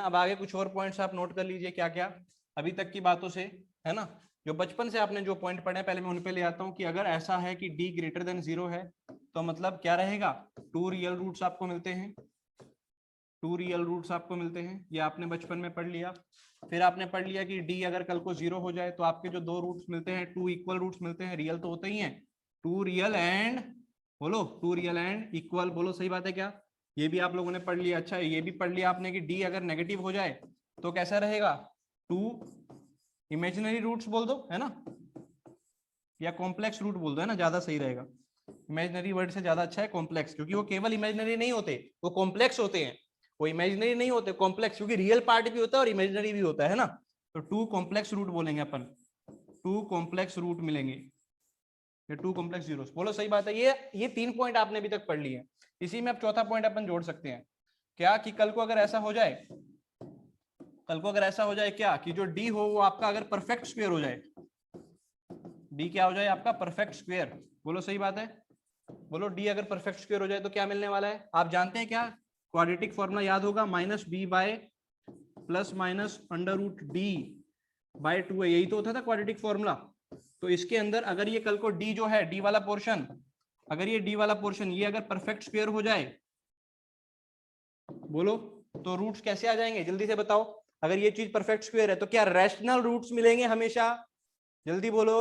अब आगे कुछ और पॉइंट्स आप नोट कर लीजिए क्या क्या अभी तक की बातों से, है ना। जो बचपन से आपने जो पॉइंट पढ़े पहले मैं उन पे ले आता हूं कि अगर ऐसा है कि d ग्रेटर देन जीरो है तो मतलब क्या रहेगा? टू रियल रूट्स आपको मिलते हैं, ये आपने बचपन में पढ़ लिया। फिर आपने पढ़ लिया कि d अगर कल को जीरो हो जाए तो आपके जो दो रूट्स मिलते हैं, टू इक्वल रूट्स मिलते हैं, रियल तो होते ही हैं, टू रियल एंड इक्वल। बोलो सही बात है क्या? ये भी आप लोगों ने पढ़ लिया। अच्छा, ये भी पढ़ लिया आपने कि d अगर नेगेटिव हो जाए तो कैसा रहेगा? टू इमेजिनरी रूट्स बोल दो, है ना, या कॉम्प्लेक्स रूट बोल दो, है ना, ज्यादा सही रहेगा। इमेजिनरी वर्ड से ज्यादा अच्छा है कॉम्प्लेक्स, क्योंकि वो केवल इमेजिनरी नहीं होते, वो कॉम्प्लेक्स होते हैं। वो इमेजिनरी नहीं होते, कॉम्प्लेक्स, क्योंकि रियल पार्ट भी होता है और इमेजिनरी भी होता है ना। तो टू कॉम्प्लेक्स रूट बोलेंगे अपन, टू कॉम्प्लेक्स रूट मिलेंगे, ये 2 कॉम्प्लेक्स जीरोस। बोलो सही बात है। ये 3 पॉइंट आपने अभी तक पढ़ लिए। इसी में अब चौथा पॉइंट अपन जोड़ सकते हैं क्या, कि कल को अगर ऐसा हो जाए, क्या कि जो डी हो वो आपका अगर परफेक्ट स्क्वायर हो जाए, डी क्या हो जाए आपका परफेक्ट स्क्वायर। बोलो सही बात है। बोलो डी अगर परफेक्ट स्क्वायर हो जाए तो क्या मिलने वाला है, आप जानते हैं क्या, क्वाड्रेटिक फॉर्मूला याद होगा, minus B by plus minus under root D by 2 है, यही तो होता था क्वाड्रेटिक फॉर्मूला। तो इसके अंदर अगर ये कल को डी जो है, डी वाला पोर्शन, अगर ये डी वाला पोर्शन ये अगर परफेक्ट स्क्वायर हो जाए, बोलो तो रूट्स कैसे आ जाएंगे, जल्दी से बताओ। अगर ये चीज परफेक्ट स्क्वायर है तो क्या रैशनल रूट्स मिलेंगे हमेशा, जल्दी बोलो।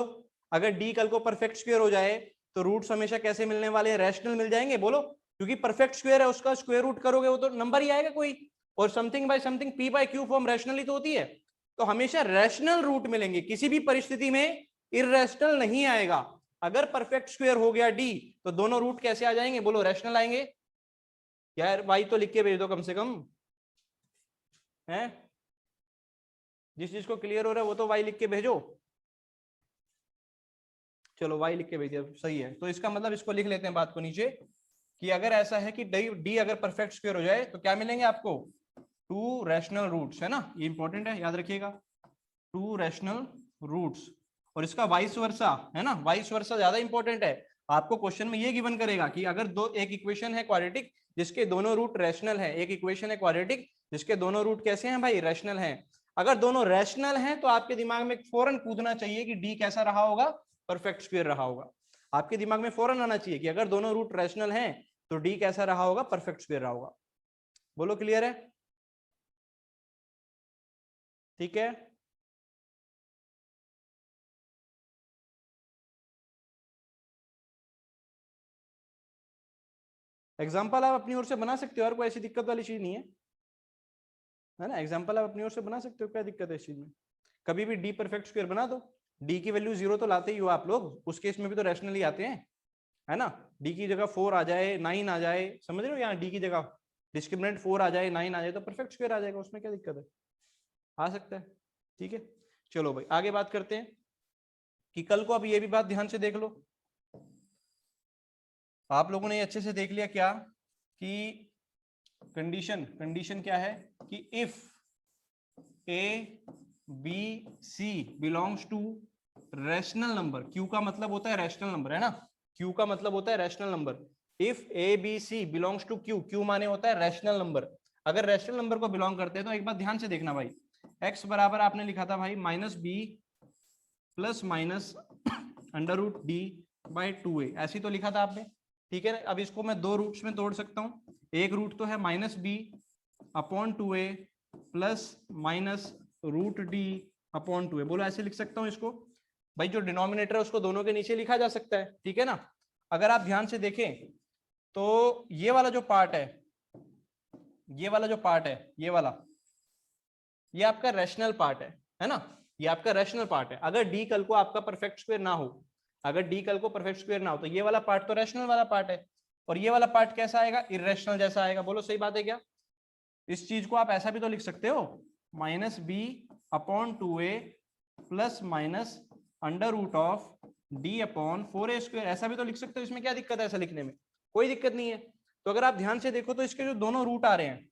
अगर डी कल को परफेक्ट स्क्वायर हो जाए तो रूट्स हमेशा कैसे मिलने वाले हैं, रैशनल मिल जाएंगे। बोलो, क्योंकि परफेक्ट स्क्वायर है उसका स्क्वायर रूट करोगे वो तो नंबर ही आएगा कोई, और something by something P by Q form rationally तो होती है, तो हमेशा रैशनल रूट मिलेंगे, किसी भी परिस्थिति में इररेशनल नहीं आएगा। अगर परफेक्ट स्क्वायर हो गया डी तो दोनों रूट कैसे आ जाएंगे, बोलो रैशनल आएंगे। यार वाई तो लिख के भेज दो कम से कम, है जिस चीज को क्लियर हो रहा है वो तो वाई लिख के भेजो। चलो वाई लिख के भेज दिया, सही है। तो इसका मतलब इसको लिख लेते हैं बात को नीचे, कि अगर ऐसा है कि डी अगर परफेक्ट स्क्वायर हो जाए तो क्या मिलेंगे आपको, 2 रैशनल रूट्स, है ना, ये इंपॉर्टेंट है, याद रखिएगा, 2 रैशनल रूट्स। और इसका वाइस वर्सा, है ना, वाइस वर्सा ज्यादा इंपॉर्टेंट है। आपको क्वेश्चन में ये गिवन करेगा कि अगर एक इक्वेशन है क्वाड्रेटिक जिसके दोनों रूट रैशनल है, एक इक्वेशन है क्वाड्रेटिक जिसके दोनों रूट कैसे हैं भाई, रैशनल हैं। अगर दोनों रैशनल हैं तो आपके दिमाग में फौरन कूदना चाहिए कि डी कैसा रहा होगा, परफेक्ट स्क्वायर रहा होगा। आपके दिमाग में फौरन आना चाहिए कि अगर दोनों रूट रैशनल हैं तो डी कैसा रहा होगा, परफेक्ट स्क्वायर रहा होगा। बोलो क्लियर है, ठीक है। एग्जाम्पल आप अपनी ओर से बना सकते हो, और कोई ऐसी दिक्कत वाली चीज नहीं है ना, एग्जाम्पल आप अपनी ओर से बना सकते हो, क्या दिक्कत है इस चीज में। कभी भी डी परफेक्ट स्क्वायर बना दो, डी की वैल्यू 0 तो लाते ही हो आप लोग, उस केस में भी तो रैशनली आते हैं, है ना। डी की जगह 4 आ जाए, 9 आ जाए, समझ रहे हो, यहाँ डी की जगह डिस्क्रिमिनेंट 4 आ जाए, 9 आ जाए तो परफेक्ट स्क्वायर आ जाएगा, उसमें क्या दिक्कत है, आ सकता है, ठीक है। चलो भाई आगे बात करते हैं कि कल को अब ये भी बात ध्यान से देख लो, आप लोगों ने अच्छे से देख लिया क्या, कि कंडीशन क्या है, कि if A B C belongs to rational number, Q का मतलब होता है रैशनल नंबर, है ना, क्यू का मतलब होता है rational number. If A B C belongs to Q, Q माने होता है रैशनल नंबर। अगर रैशनल नंबर को बिलोंग करते हैं तो एक बात ध्यान से देखना भाई, एक्स बराबर आपने लिखा था भाई minus B plus minus under root D by 2a, ऐसी तो लिखा था आपने, ठीक है। अब इसको मैं 2 रूट्स में तोड़ सकता हूँ, एक रूट तो है minus B upon 2a plus minus root D upon 2a, बोलो ऐसे लिख सकता हूँ इसको भाई, जो डिनोमिनेटर है उसको दोनों के नीचे लिखा जा सकता है, ठीक है ना। अगर आप ध्यान से देखें तो ये वाला जो पार्ट है, ये वाला जो पार्ट है, ये आपका रैशनल पार्ट है ना, ये आपका रैशनल पार्ट है। अगर डी कल को आपका परफेक्ट स्क्वायर ना हो, अगर डी कल को परफेक्ट स्क्वायर ना हो तो ये वाला पार्ट तो रैशनल वाला पार्ट है, और ये वाला पार्ट कैसा आएगा, इररेशनल जैसा आएगा। बोलो सही बात है क्या। इस चीज को आप ऐसा भी तो लिख सकते हो, minus B upon 2a plus minus under root of D upon 4a square, ऐसा भी तो लिख सकते हो, इसमें क्या दिक्कत है ऐसा लिखने में, कोई दिक्कत नहीं है। तो अगर आप ध्यान से देखो तो इसके जो दोनों रूट आ रहे हैं,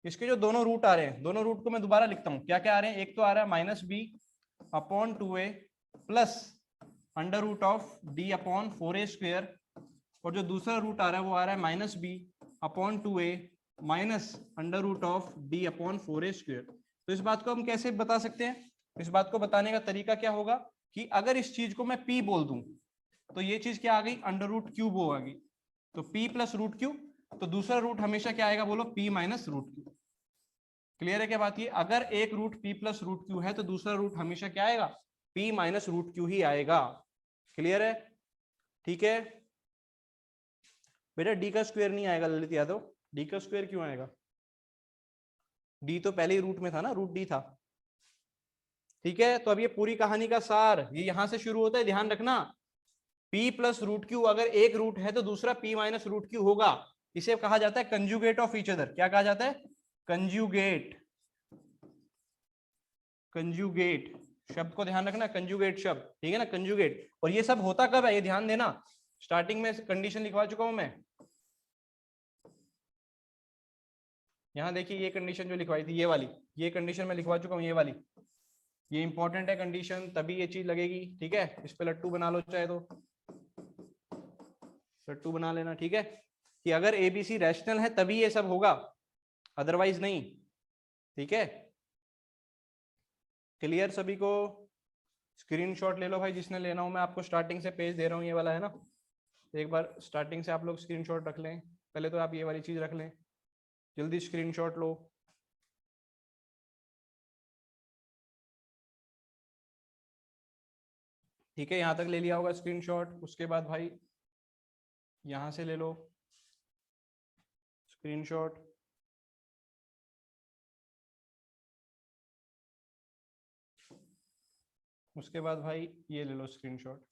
इसके जो दोनों रूट आ रहे हैं, दोनों रूट को मैं दोबारा लिखता हूँ, क्या क्या आ रहे हैं, एक तो आ रहा है minus B upon 2a plus under root of D upon 4a square, और जो दूसरा रूट आ रहा है वो आ रहा है minus B upon 2a minus under root of D upon 4a square. तो इस बात को हम कैसे बता सकते हैं, इस बात को बताने का तरीका क्या होगा, कि अगर इस चीज को मैं p बोल दूं तो ये चीज क्या आ गई, अंडर रूट क्यूब आ गई, तो p प्लस रूट क्यूब, तो दूसरा रूट हमेशा क्या आएगा, बोलो p minus root Q. Clear है क्या बात, ये अगर एक root p plus root Q है तो दूसरा रूट हमेशा क्या आएगा, p माइनस रूट क्यू ही आएगा। क्लियर है, ठीक है बेटा। डी का स्क्वायर नहीं आएगा ललित यादव, डी का स्क्वायर क्यों आएगा, डी तो पहले ही रूट में था ना, रूट डी था, ठीक है। तो अब ये पूरी कहानी का सार ये यहां से शुरू होता है, ध्यान रखना, p प्लस रूट क्यू, अगर एक रूट है तो दूसरा p माइनस रूट क्यू होगा, इसे कहा जाता है कंजुगेट ऑफ ईच अदर। क्या कहा जाता है, कंजुगेट, कंजुगेट। शब्द को ध्यान रखना, कंजुगेट शब्द, ठीक है ना, कंजुगेट। और ये सब होता कब है, ये ध्यान देना। स्टार्टिंग में कंडीशन लिखवा चुका हूं मैं, यहाँ देखिए ये कंडीशन जो लिखवाई थी, ये वाली, ये कंडीशन मैं लिखवा चुका हूँ, ये वाली, ये इंपॉर्टेंट है कंडीशन, तभी ये चीज लगेगी, ठीक है। इस पे लट्टू बना लो चाहे तो लट्टू बना लेना, ठीक है, कि अगर एबीसी रैशनल है तभी ये सब होगा, अदरवाइज नहीं, ठीक है। क्लियर सभी को? स्क्रीनशॉट ले लो भाई जिसने लेना हो, मैं आपको स्टार्टिंग से पेज दे रहा हूँ, ये वाला है ना, एक बार स्टार्टिंग से आप लोग स्क्रीनशॉट रख लें, पहले तो आप ये वाली चीज रख लें, जल्दी स्क्रीनशॉट लो। ठीक है, यहाँ तक ले लिया होगा स्क्रीनशॉट, उसके बाद भाई यहाँ से ले लो स्क्रीनशॉट, उसके बाद भाई ये ले लो स्क्रीनशॉट।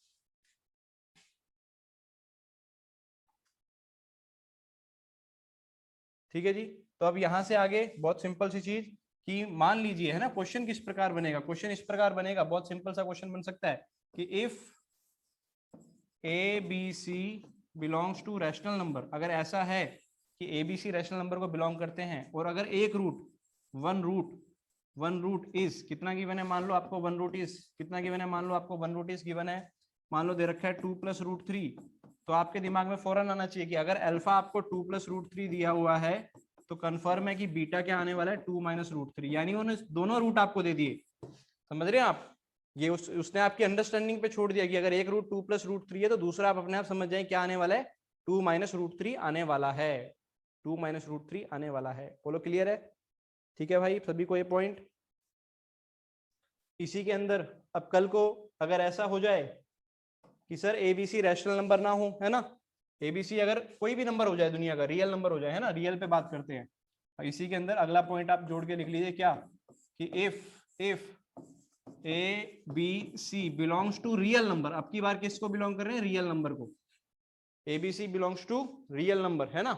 ठीक है जी, तो अब यहाँ से आगे बहुत सिंपल सी चीज, कि मान लीजिए, है ना, क्वेश्चन किस प्रकार बनेगा, क्वेश्चन इस प्रकार बनेगा, बहुत सिंपल सा क्वेश्चन बन सकता है कि if A B C belongs to rational number, अगर ऐसा है कि A B C rational number को बिलोंग करते हैं, और अगर एक रूट वन रूट इज कितना गिवन है, मान लो आपको वन रूट इज कितना गिवन है, मान लो आपको वन रूट इज गिवन है, मान लो दे रखा है 2+√3, तो आपके दिमाग में फौरन आना चाहिए कि अगर अल्फा आपको 2+√3 दिया हुआ है तो कंफर्म है कि बीटा क्या आने वाला है 2-√3, यानी उन्होंने दोनों रूट आपको दे दिए, समझ रहे हैं आप। ये उसने आपकी अंडरस्टैंडिंग पे छोड़ दिया कि अगर एक रूट 2+√3 है तो दूसरा आप अपने आप समझ जाए क्या आने वाला है, 2-√3 आने वाला है, 2-√3 आने वाला है। बोलो क्लियर है? ठीक है भाई, सभी को ये पॉइंट। इसी के अंदर अब कल को अगर ऐसा हो जाए कि सर एबीसी रैशनल नंबर ना हो, है ना, एबीसी अगर कोई भी नंबर हो जाए दुनिया का, रियल नंबर हो जाए, है ना, रियल पे बात करते हैं, इसी के अंदर अगला पॉइंट आप जोड़ के लिख लीजिए क्या, कि if A B C belongs to real number, अब की बार किसको बिलोंग कर रहे हैं, रियल नंबर को, ABC belongs to real number, है ना,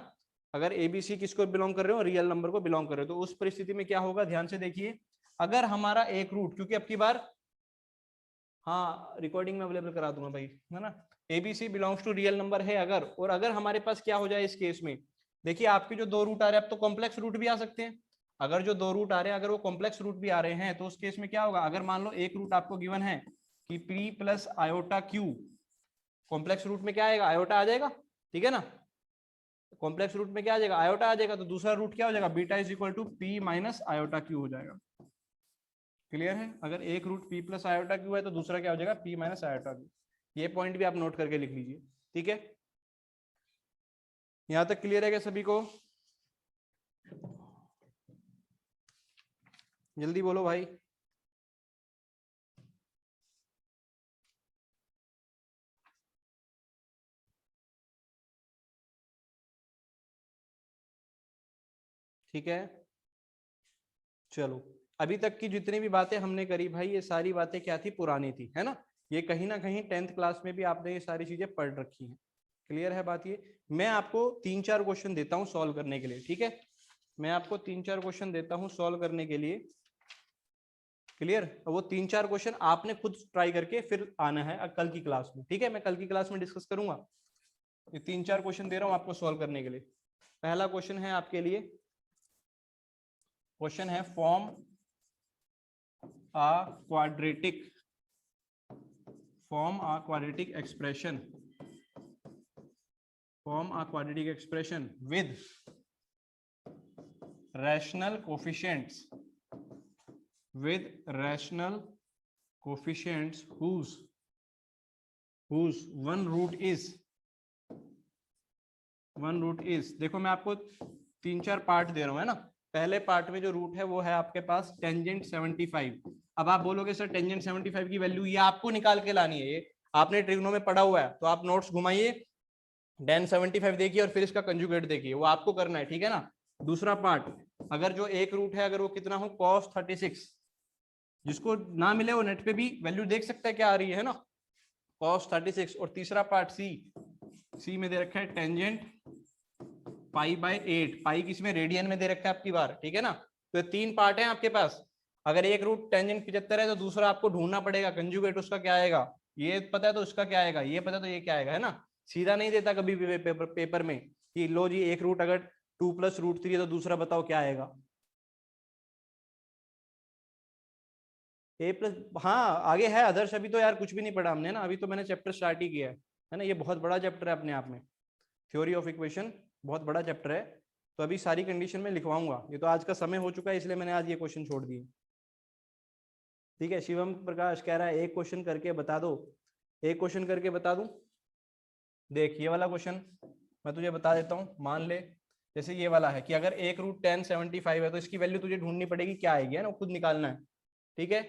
अगर एबीसी किसको बिलोंग कर रहे हो, रियल नंबर को बिलोंग कर रहे हो, तो उस परिस्थिति में क्या होगा, ध्यान से देखिए, अगर हमारा एक रूट, क्योंकि अब की बार, हाँ रिकॉर्डिंग में अवेलेबल करा दूंगा भाई, है ना, ABC belongs to real number है अगर, और अगर हमारे पास क्या हो जाए इस केस में, देखिए आपके जो दो रूट आ रहे हैं, अब तो कॉम्प्लेक्स रूट भी आ सकते हैं, अगर जो दो रूट आ रहे हैं अगर वो कॉम्प्लेक्स रूट भी आ रहे हैं, तो उस केस में क्या होगा, अगर मान लो एक रूट आपको गिवन है कि p + iota q, complex root में क्या आएगा, आयोटा आ जाएगा, ठीक है ना, कॉम्प्लेक्स रूट में क्या आ जाएगा, आयोटा आ जाएगा, तो दूसरा रूट क्या हो जाएगा, बीटा = p - आयोटा q हो जाएगा। क्लियर है? अगर एक रूट p + आयोटा q है तो दूसरा क्या हो जाएगा, p - आयोटा q। ये पॉइंट भी आप नोट करके लिख लीजिए, ठीक है। यहां तक क्लियर है क्या सभी को? जल्दी बोलो भाई। ठीक है, चलो, अभी तक की जितनी भी बातें हमने करी भाई, ये सारी बातें क्या थी, पुरानी थी, है ना, ये कहीं ना कहीं 10th क्लास में भी आपने ये सारी चीजें पढ़ रखी हैं। क्लियर है बात? ये मैं आपको 3-4 क्वेश्चन देता हूँ सॉल्व करने के लिए, ठीक है, मैं आपको 3-4 क्वेश्चन देता हूँ सॉल्व करने के लिए। क्लियर? वो 3-4 क्वेश्चन आपने खुद ट्राई करके फिर आना है कल की क्लास में, ठीक है, मैं कल की क्लास में डिस्कस करूंगा। ये 3-4 क्वेश्चन दे रहा हूँ आपको सॉल्व करने के लिए। पहला क्वेश्चन है आपके लिए, क्वेश्चन है form a quadratic expression with rational coefficients whose one root is, देखो मैं आपको 3-4 पार्ट दे रहा हूं, है ना, पहले पार्ट में जो रूट है वो है आपके पास टेंजेंट 75। अब आप बोलोगे सर टेंजेंट 75 की वैल्यू ये आपको निकाल के लानी है, ये आपने ट्रिग्नो में पढ़ा हुआ है, तो आप नोट्स घुमाइए, tan 75 देखिए और फिर इसका कंजुगेट देखिए, वो आपको करना है, ठीक है ना। दूसरा पार्ट, अगर जो एक रूट है अगर वो कितना हो, cos 36, जिसको ना मिले वो नेट पे भी वैल्यू देख सकता है क्या आ रही है ना, cos 36। और तीसरा पार्ट सी में दे रखा है टेंजेंट π/8, पाई किसमें, रेडियन में दे रखा है आपकी बार, ठीक है ना। तो 3 पार्ट है आपके पास। अगर एक रूट टेंजेंट 75 है तो दूसरा आपको ढूंढना पड़ेगा, कंजुगेट उसका क्या आएगा, ये पता है तो उसका क्या आएगा, ये पता है तो ये क्या आएगा, है ना। सीधा नहीं देता कभी भी पेपर में कि लो जी एक रूट अगर 2+√3 है तो दूसरा बताओ क्या आएगा। A+, हाँ आगे है आदर्श, अभी तो यार कुछ भी नहीं पढ़ा हमने ना, अभी तो मैंने चैप्टर स्टार्ट ही किया है ना। ये बहुत बड़ा चैप्टर है अपने आप में, थ्योरी ऑफ इक्वेशन बहुत बड़ा चैप्टर है। तो अभी सारी कंडीशन में लिखवाऊंगा, ये तो आज का समय हो चुका है इसलिए मैंने आज ये क्वेश्चन छोड़ दिए। ठीक है, शिवम प्रकाश कह रहा है एक क्वेश्चन करके बता दो, एक क्वेश्चन करके बता दूं। देख ये वाला क्वेश्चन मैं तुझे बता देता हूँ। मान ले जैसे ये वाला है कि अगर एक रूट 1075 है तो इसकी वैल्यू तुझे ढूंढनी पड़ेगी क्या आएगी, है ना, खुद निकालना है। ठीक है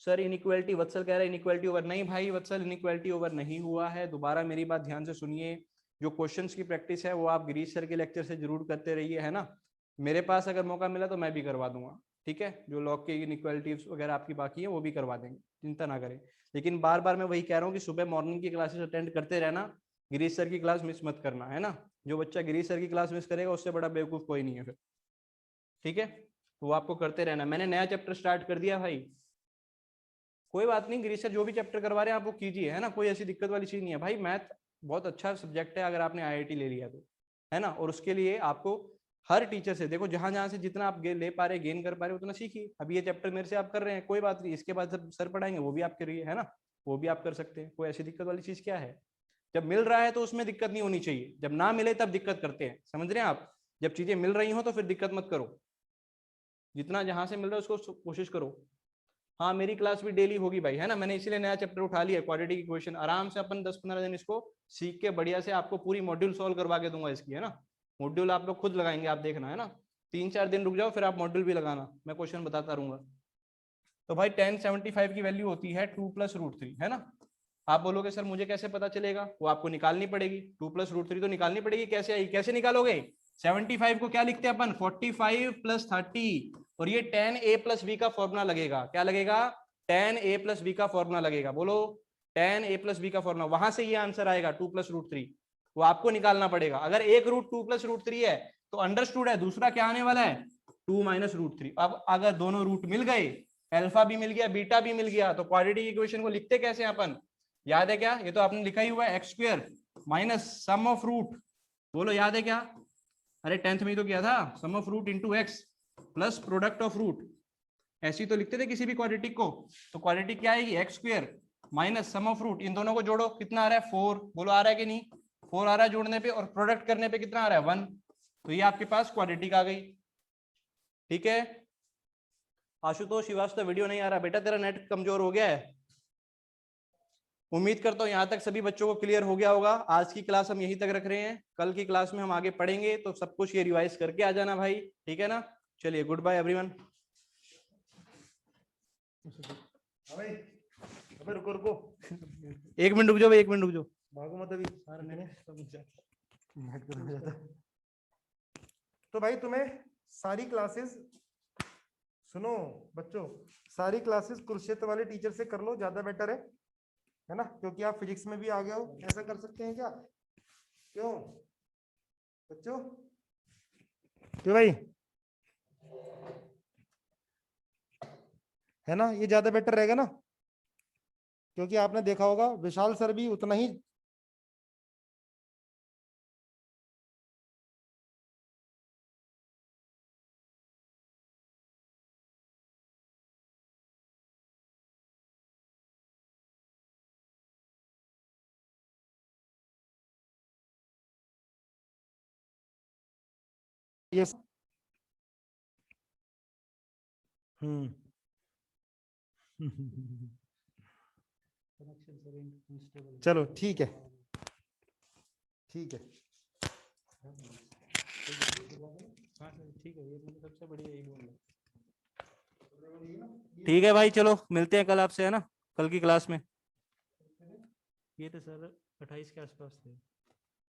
सर इनइक्वालिटी, वत्सल कह रहा है इनइक्वालिटी ओवर, नहीं भाई वत्सल इनइक्वालिटी ओवर नहीं हुआ है। दोबारा मेरी बात ध्यान से सुनिए, जो क्वेश्चंस की प्रैक्टिस है वो आप गिरीश सर के लेक्चर से जरूर करते रहिए, है ना। मेरे पास अगर मौका मिला तो मैं भी करवा दूंगा, ठीक है। जो लॉग के इनइक्वालिटीज वगैरह आपकी बाकी है वो भी करवा देंगे, चिंता ना करें। लेकिन बार बार मैं वही कह रहा हूँ कि सुबह मॉर्निंग की क्लासेस अटेंड करते रहना, गिरीश सर की क्लास मिस मत करना, है ना। जो बच्चा गिरीश सर की क्लास मिस करेगा उससे बड़ा बेवकूफ कोई नहीं है फिर, ठीक है। वो आपको करते रहना। मैंने नया चैप्टर स्टार्ट कर दिया भाई, कोई बात नहीं, गिरीश सर जो भी चैप्टर करवा रहे हैं आप वो कीजिए, है ना, कोई ऐसी दिक्कत वाली चीज नहीं है भाई। मैथ बहुत अच्छा सब्जेक्ट है अगर आपने आईआईटी ले लिया तो, है ना। और उसके लिए आपको हर टीचर से देखो, जहां जहां से जितना आप ले पा रहे गेन कर पा रहे उतना सीखिए। अभी ये चैप्टर मेरे से आप कर रहे हैं कोई बात नहीं, इसके बाद जब सर पढ़ाएंगे वो भी आप करिए, है ना, वो भी आप कर सकते हैं। कोई ऐसी दिक्कत वाली चीज क्या है, जब मिल रहा है तो उसमें दिक्कत नहीं होनी चाहिए, जब ना मिले तब दिक्कत करते हैं, समझ रहे हैं आप। जब चीजें मिल रही हो तो फिर दिक्कत मत करो, जितना जहां से मिल रहा है उसको कोशिश करो। हाँ मेरी क्लास भी डेली होगी भाई, है ना, मैंने इसीलिए नया चैप्टर उठा लिया क्वाड्रेटिक इक्वेशन। आराम से अपन 10-15 दिन इसको सीख के बढ़िया से आपको पूरी मॉड्यूल सॉल्व करवा के दूंगा इसकी, है ना। मॉड्यूल आप लोग खुद लगाएंगे, आप देखना, है ना। 3-4 दिन रुक जाओ फिर आप मॉड्यूल भी लगाना, मैं क्वेश्चन बताता रहूंगा। तो भाई 1075 की वैल्यू होती है 2+√3, है ना। आप बोलोगे सर मुझे कैसे पता चलेगा, वो आपको निकालनी पड़ेगी, 2+√3 तो निकालनी पड़ेगी। कैसे आई, कैसे निकालोगे, 75 को क्या लिखते हैं अपन, 45+30, और ये 10a+b का फॉर्मूला लगेगा, क्या लगेगा, 10a+b का फॉर्मूला लगेगा। बोलो 10a+b का फॉर्मूला, वहां से ये आंसर आएगा 2+√3, वो आपको निकालना पड़ेगा। अगर एक रूट 2+√3 है तो अंडरस्टूड है दूसरा क्या आने वाला है, 2-√3। अब अगर दोनों रूट मिल गए, अल्फा भी मिल गया बीटा भी मिल गया, तो क्वाड्रेटिक इक्वेशन को लिखते कैसे अपन, याद है क्या, ये तो आपने लिखा ही हुआ है, x² minus sum of root, बोलो याद है क्या, अरे 10th में ही तो किया था, sum of root into X plus product of root, ऐसी तो लिखते थे किसी भी क्वाड्रेटिक को। तो क्वाड्रेटिक क्या आएगी, x² minus sum of root, इन दोनों को जोड़ो कितना आ रहा है 4, बोलो आ रहा है कि नहीं, 4 आ रहा है जोड़ने पे, और प्रोडक्ट करने पे कितना आ रहा है 1, तो ये आपके पास क्वाड्रेटिक आ गई। ठीक है आशुतोष श्रीवास्तव वीडियो नहीं आ रहा बेटा, तेरा नेट कमजोर हो गया है। उम्मीद करता हूँ यहाँ तक सभी बच्चों को क्लियर हो गया होगा। आज की क्लास हम यहीं तक रख रहे हैं, कल की क्लास में हम आगे पढ़ेंगे, तो सब कुछ ये रिवाइज करके आ जाना भाई, ठीक है ना। चलिए गुड बाय एवरीवन। रुको रुको, 1 मिनट रुक जाओ भाई, 1 मिनट रुक जाओ। भागो मत अभी। तो भाई तुम्हें सारी क्लासेस, सुनो बच्चों, सारी क्लासेस कुरुक्षेत्र वाले टीचर से कर लो, ज्यादा बेटर है ना, क्योंकि आप फिजिक्स में भी आ गए हो। ऐसा कर सकते हैं क्या, क्यों बच्चों, क्यों भाई, है ना, ये ज्यादा बेटर रहेगा ना, क्योंकि आपने देखा होगा विशाल सर भी उतना ही ये चलो ठीक है, ठीक है, ठीक है भाई चलो मिलते हैं कल आपसे, है ना, कल की क्लास में। ये तो सर 28 के आसपास थे।